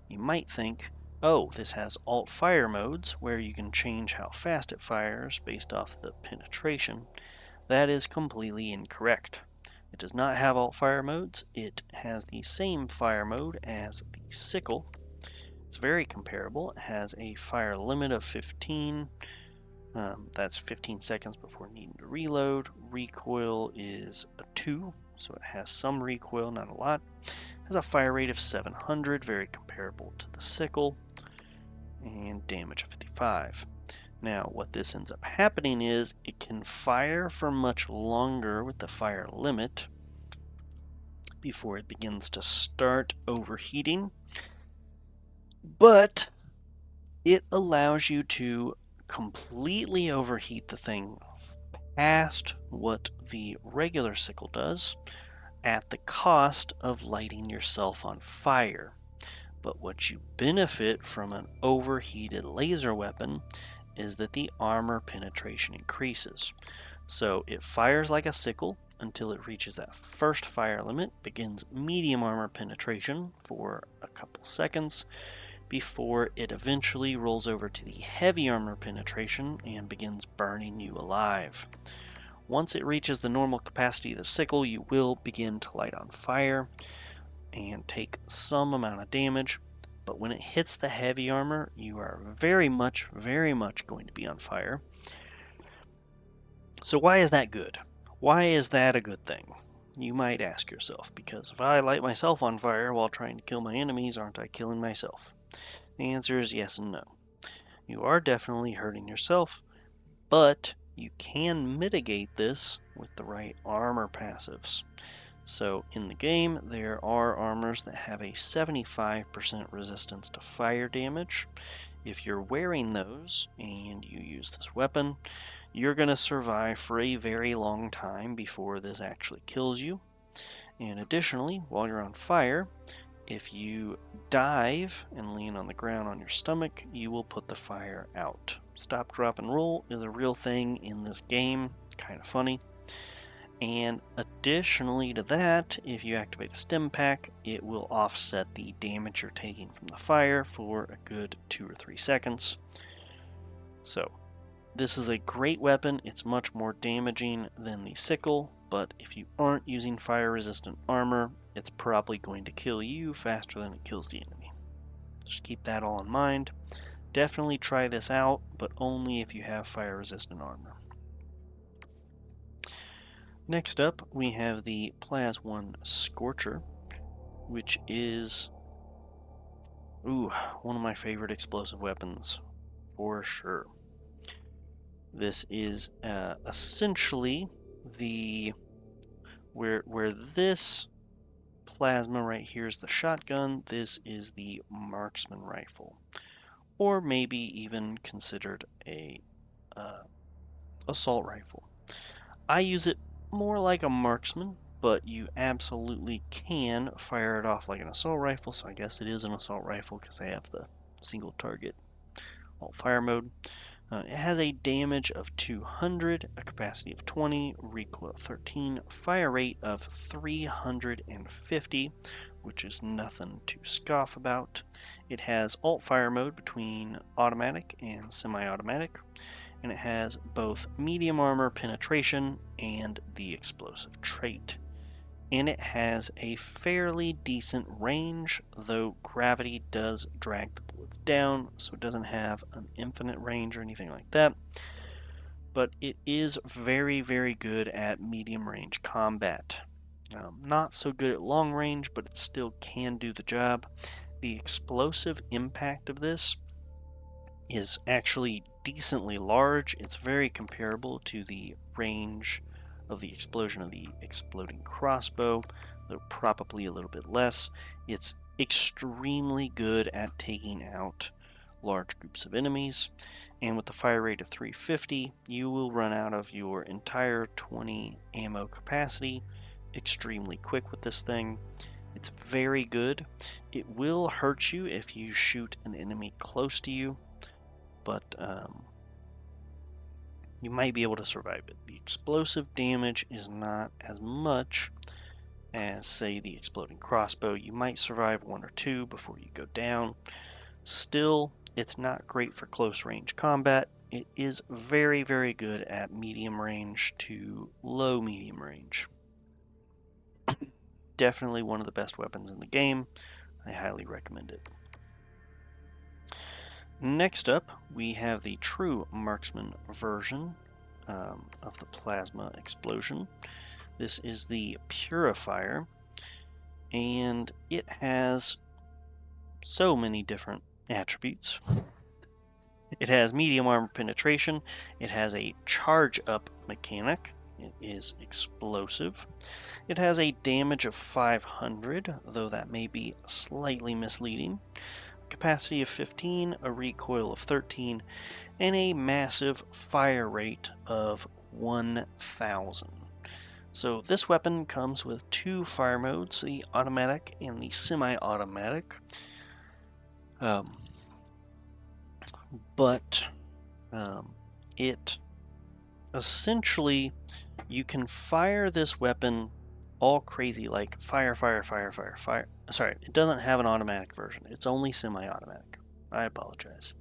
You might think, oh, this has alt fire modes where you can change how fast it fires based off the penetration. That is completely incorrect. It does not have alt fire modes. It has the same fire mode as the sickle. It's very comparable. It has a fire limit of 15. That's 15 seconds before needing to reload. Recoil is a 2, so it has some recoil, not a lot. It has a fire rate of 700, very comparable to the sickle, and damage of 55. Now, what this ends up happening is it can fire for much longer with the fire limit before it begins to start overheating, but it allows you to completely overheat the thing past what the regular sickle does at the cost of lighting yourself on fire. But what you benefit from an overheated laser weapon is that the armor penetration increases. So it fires like a sickle until it reaches that first fire limit, begins medium armor penetration for a couple seconds, before it eventually rolls over to the heavy armor penetration and begins burning you alive. Once it reaches the normal capacity of the sickle, you will begin to light on fire and take some amount of damage, but when it hits the heavy armor, you are very much going to be on fire. So why is that good? Why is that a good thing? You might ask yourself, because if I light myself on fire while trying to kill my enemies, aren't I killing myself? The answer is yes and no. You are definitely hurting yourself, but you can mitigate this with the right armor passives. So in the game, there are armors that have a 75% resistance to fire damage. If you're wearing those and you use this weapon, you're going to survive for a very long time before this actually kills you. And additionally, while you're on fire, if you dive and land on the ground on your stomach, you will put the fire out. Stop, drop, and roll is a real thing in this game. Kind of funny. And additionally to that, if you activate a stim pack, it will offset the damage you're taking from the fire for a good 2 or 3 seconds. So, this is a great weapon. It's much more damaging than the sickle, but if you aren't using fire-resistant armor, it's probably going to kill you faster than it kills the enemy. Just keep that all in mind. Definitely try this out, but only if you have fire-resistant armor. Next up, we have the Plas 1 Scorcher, which is one of my favorite explosive weapons, for sure. This is essentially the where this plasma right here is the shotgun. This is the Marksman Rifle, or maybe even considered a assault rifle. I use it more like a marksman, but you absolutely can fire it off like an assault rifle, so I guess it is an assault rifle because they have the single target alt fire mode. It has a damage of 200, a capacity of 20, recoil 13, fire rate of 350, which is nothing to scoff about. It has alt fire mode between automatic and semi-automatic, and it has both medium armor penetration and the explosive trait. And it has a fairly decent range, though gravity does drag the bullets down, so it doesn't have an infinite range or anything like that. But it is very, very good at medium range combat. Not so good at long range, but it still can do the job. The explosive impact of this is actually decently large. It's very comparable to the range of the explosion of the exploding crossbow, though probably a little bit less. It's extremely good at taking out large groups of enemies, and with the fire rate of 350, you will run out of your entire 20 ammo capacity extremely quick with this thing. It's very good. It will hurt you if you shoot an enemy close to you, but you might be able to survive it. The explosive damage is not as much as, say, the exploding crossbow. You might survive 1 or 2 before you go down. Still, it's not great for close range combat. It is very, very good at medium range to low medium range. Definitely one of the best weapons in the game. I highly recommend it. Next up, we have the true marksman version of the plasma explosion. This is the Purifier, and it has so many different attributes. It has medium armor penetration, it has a charge up mechanic, it is explosive, it has a damage of 500, though that may be slightly misleading, capacity of 15, a recoil of 13, and a massive fire rate of 1000. So this weapon comes with 2 fire modes, the automatic and the semi-automatic. It essentially, you can fire this weapon all crazy, like fire. Sorry, it doesn't have an automatic version. It's only semi-automatic. I apologize.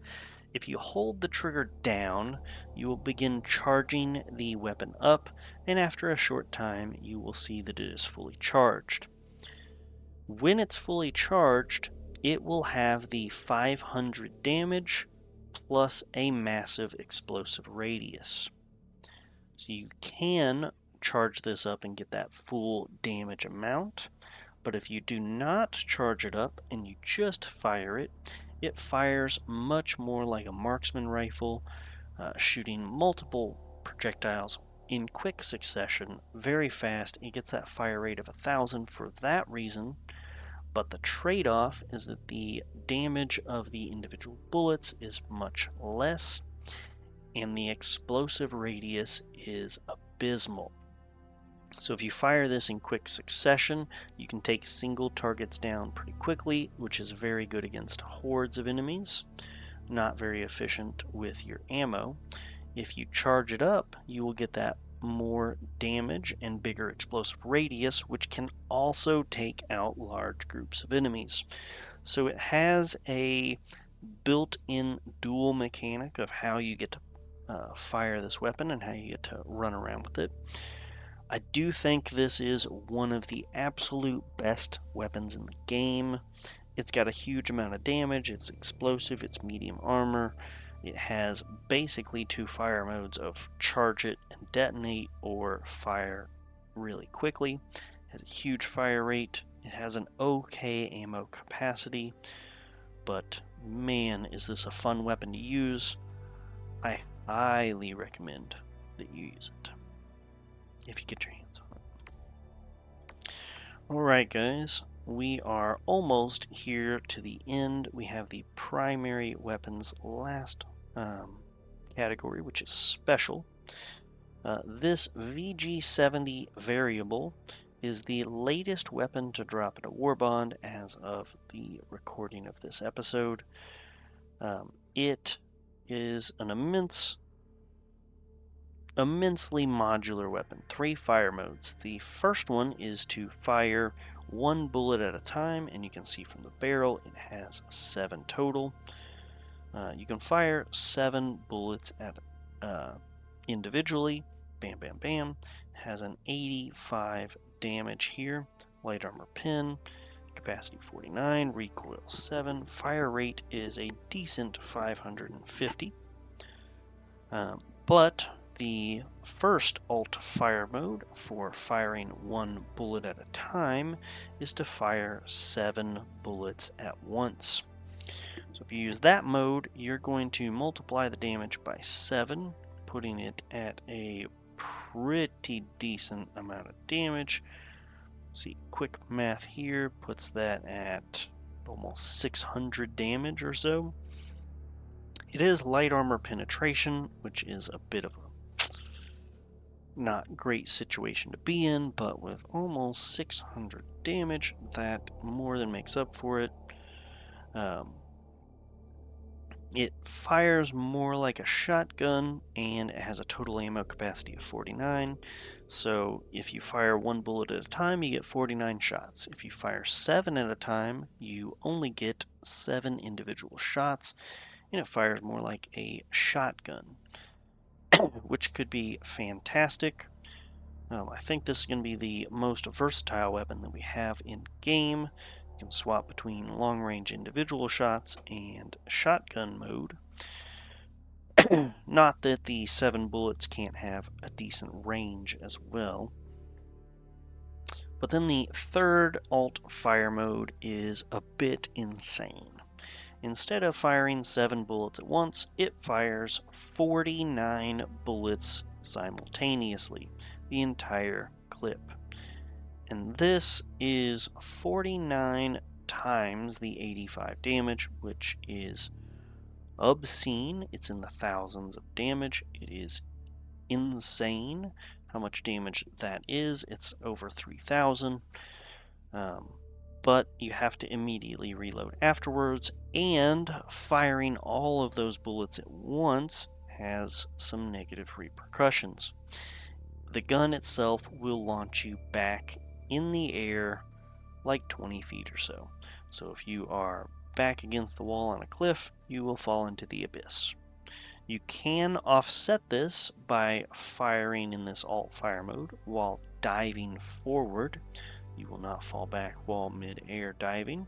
If you hold the trigger down, you will begin charging the weapon up, and after a short time, you will see that it is fully charged. When it's fully charged, it will have the 500 damage plus a massive explosive radius. So you can charge this up and get that full damage amount, but if you do not charge it up and you just fire it, it fires much more like a marksman rifle, shooting multiple projectiles in quick succession, very fast. It gets that fire rate of 1000 for that reason, but the trade-off is that the damage of the individual bullets is much less, and the explosive radius is abysmal. So if you fire this in quick succession, you can take single targets down pretty quickly, which is very good against hordes of enemies. Not very efficient with your ammo. If you charge it up, you will get that more damage and bigger explosive radius, which can also take out large groups of enemies. So it has a built-in dual mechanic of how you get to fire this weapon and how you get to run around with it. I do think this is one of the absolute best weapons in the game. It's got a huge amount of damage, it's explosive, it's medium armor. It has basically 2 fire modes of charge it and detonate, or fire really quickly. It has a huge fire rate. It has an okay ammo capacity, but man, is this a fun weapon to use. I highly recommend that you use it if you get your hands on it. Alright guys, we are almost here to the end. We have the primary weapons last category, which is special. This VG70 variable is the latest weapon to drop in a war bond as of the recording of this episode. It is an immensely modular weapon. 3 fire modes. The first one is to fire 1 bullet at a time, and you can see from the barrel it has 7 total. You can fire 7 bullets at individually. Bam, bam, bam. It has an 85 damage here. Light armor pin. Capacity 49. Recoil 7. Fire rate is a decent 550. But the first alt fire mode for firing 1 bullet at a time is to fire 7 bullets at once. So if you use that mode, you're going to multiply the damage by 7, putting it at a pretty decent amount of damage. See, quick math here puts that at almost 600 damage or so. It is light armor penetration, which is a bit of a not great situation to be in, but with almost 600 damage, that more than makes up for it. It fires more like a shotgun, and it has a total ammo capacity of 49. So if you fire 1 bullet at a time, you get 49 shots. If you fire 7 at a time, you only get 7 individual shots, and it fires more like a shotgun, which could be fantastic. I think this is going to be the most versatile weapon that we have in game. You can swap between long-range individual shots and shotgun mode. Not that the 7 bullets can't have a decent range as well. But then the third alt fire mode is a bit insane. Instead of firing 7 bullets at once, it fires 49 bullets simultaneously, the entire clip. And this is 49 times the 85 damage, which is obscene. It's in the thousands of damage. It is insane how much damage that is. It's over 3,000. But you have to immediately reload afterwards, and firing all of those bullets at once has some negative repercussions. The gun itself will launch you back in the air like 20 feet or so. So if you are back against the wall on a cliff, you will fall into the abyss. You can offset this by firing in this alt fire mode while diving forward. You will not fall back while mid-air diving.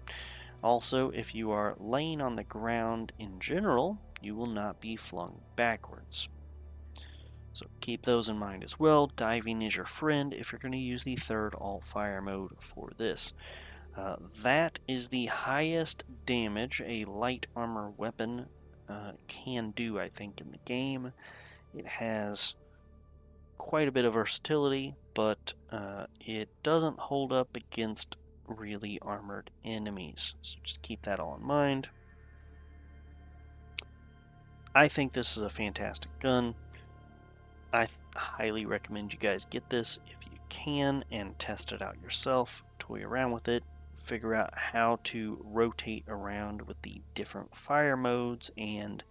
Also, if you are laying on the ground in general, you will not be flung backwards. So keep those in mind as well. Diving is your friend if you're going to use the third alt fire mode for this. That is the highest damage a light armor weapon can do, I think, in the game. It has quite a bit of versatility, but it doesn't hold up against really armored enemies. So just keep that all in mind. I think this is a fantastic gun. I highly recommend you guys get this if you can and test it out yourself. Toy around with it. Figure out how to rotate around with the different fire modes and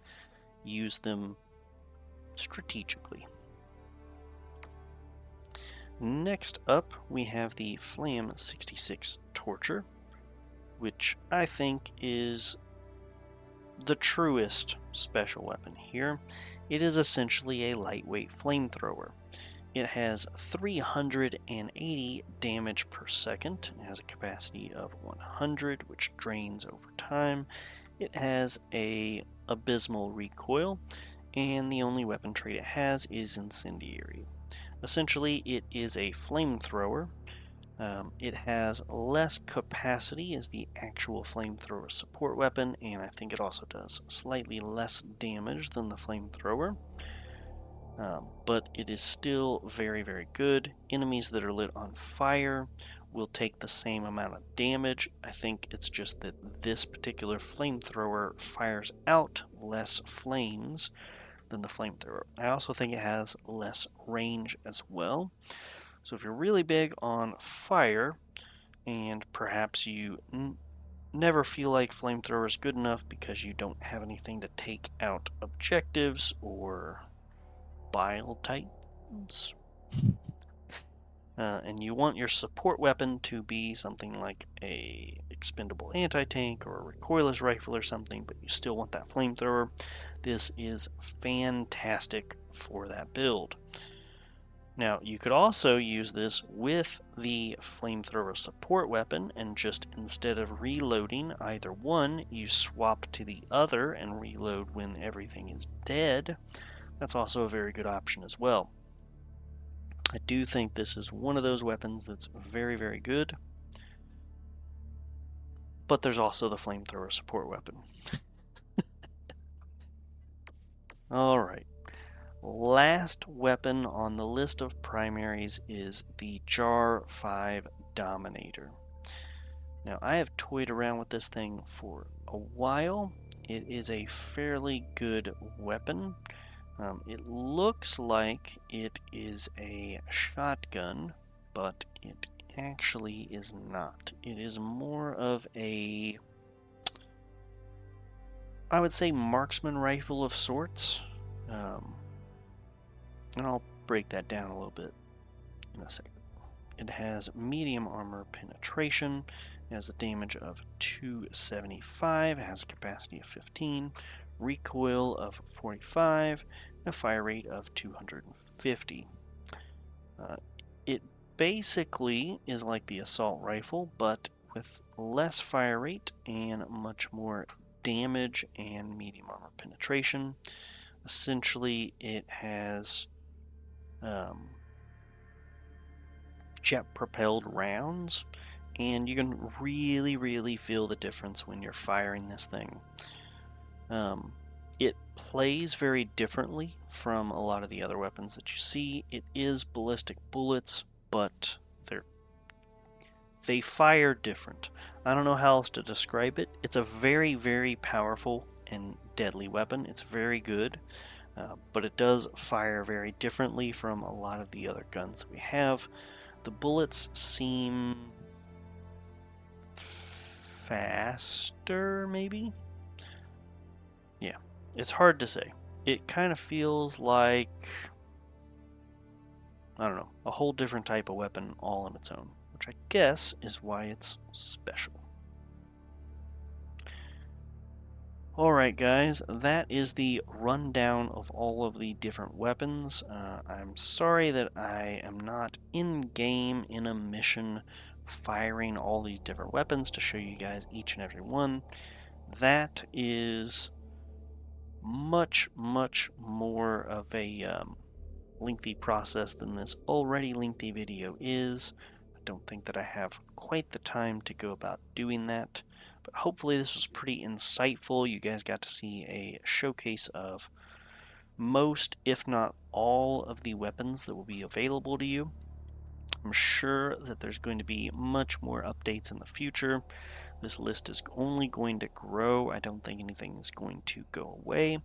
use them strategically. Next up, we have the Flam 66 Torture, which I think is the truest special weapon here. It is essentially a lightweight flamethrower. It has 380 damage per second. It has a capacity of 100, which drains over time. It has a abysmal recoil, and the only weapon trait it has is incendiary. Essentially, it is a flamethrower. It has less capacity as the actual flamethrower support weapon, and I think it also does slightly less damage than the flamethrower. But it is still very, very good. Enemies that are lit on fire will take the same amount of damage. I think it's just that this particular flamethrower fires out less flames than the flamethrower. I also think it has less range as well. So if you're really big on fire, and perhaps you never feel like flamethrower is good enough because you don't have anything to take out objectives or bile titans, and you want your support weapon to be something like a expendable anti-tank or a recoilless rifle or something, but you still want that flamethrower, this is fantastic for that build. Now, you could also use this with the flamethrower support weapon, and just instead of reloading either one, you swap to the other and reload when everything is dead. That's also a very good option as well. I do think this is one of those weapons that's very, very good, but there's also the flamethrower support weapon. Alright. Last weapon on the list of primaries is the Jar 5 Dominator. Now, I have toyed around with this thing for a while. It is a fairly good weapon. It looks like it is a shotgun, but it actually is not. It is more of a I would say marksman rifle of sorts. And I'll break that down a little bit in a second. It has medium armor penetration. It has a damage of 275. It has a capacity of 15, recoil of 45, and a fire rate of 250. It basically is like the assault rifle, but with less fire rate and much more damage and medium armor penetration. Essentially, it has jet-propelled rounds, and you can really feel the difference when you're firing this thing. It plays very differently from a lot of the other weapons that you see. It is ballistic bullets, but they fire different. I don't know how else to describe it. It's a very powerful and deadly weapon. It's very good, but it does fire very differently from a lot of the other guns that we have. The bullets seem faster, maybe? Yeah, it's hard to say. It kind of feels like, I don't know, a whole different type of weapon all on its own, which I guess is why it's special. Alright guys, that is the rundown of all of the different weapons. I'm sorry that I am not in-game in a mission firing all these different weapons to show you guys each and every one. That is much more of a lengthy process than this already lengthy video is. I don't think that I have quite the time to go about doing that. But hopefully this was pretty insightful. You guys got to see a showcase of most, if not all, of the weapons that will be available to you. I'm sure that there's going to be much more updates in the future. This list is only going to grow. I don't think anything is going to go away.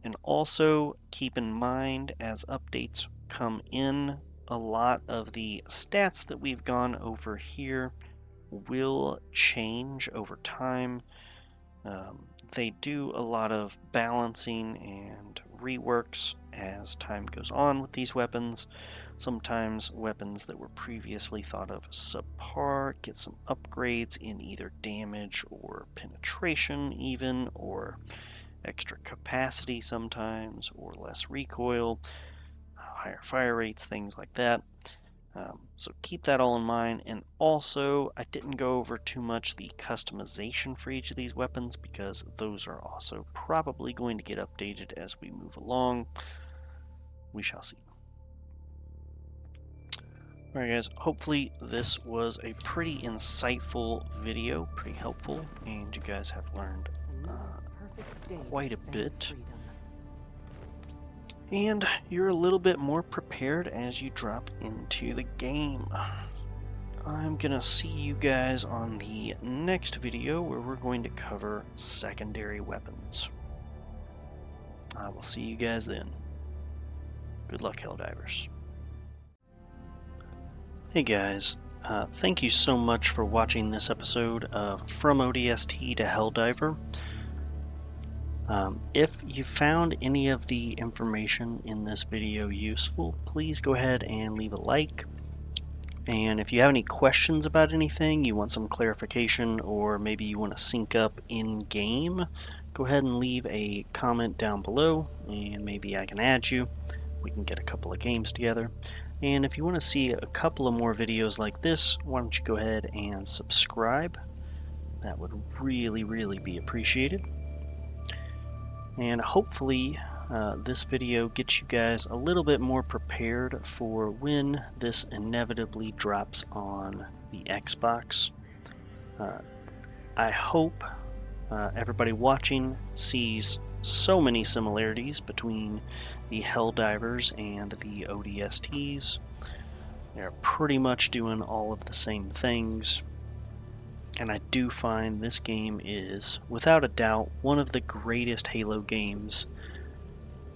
And also keep in mind, as updates come in, a lot of the stats that we've gone over here will change over time. They do a lot of balancing and reworks as time goes on with these weapons. Sometimes weapons that were previously thought of subpar get some upgrades in either damage or penetration even, or extra capacity sometimes, or less recoil, higher fire rates, things like that. So keep that all in mind. And also, I didn't go over too much the customization for each of these weapons, because those are also probably going to get updated as we move along. We shall see. Alright guys, hopefully this was a pretty insightful video, pretty helpful, and you guys have learned quite a bit. And you're a little bit more prepared as you drop into the game. I'm gonna see you guys on the next video where we're going to cover secondary weapons. I will see you guys then. Good luck, Helldivers. Hey guys, thank you so much for watching this episode of From ODST to Helldiver. If you found any of the information in this video useful, please go ahead and leave a like. And if you have any questions about anything, you want some clarification, or maybe you want to sync up in-game, go ahead and leave a comment down below, and maybe I can add you. We can get a couple of games together. And if you want to see a couple of more videos like this, why don't you go ahead and subscribe? That would really be appreciated. And hopefully this video gets you guys a little bit more prepared for when this inevitably drops on the Xbox. I hope everybody watching sees so many similarities between the Helldivers and the ODSTs. They're pretty much doing all of the same things. And I do find this game is, without a doubt, one of the greatest Halo games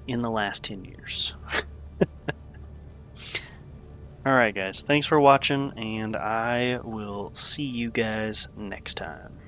in the last 10 years. Alright guys, thanks for watching, and I will see you guys next time.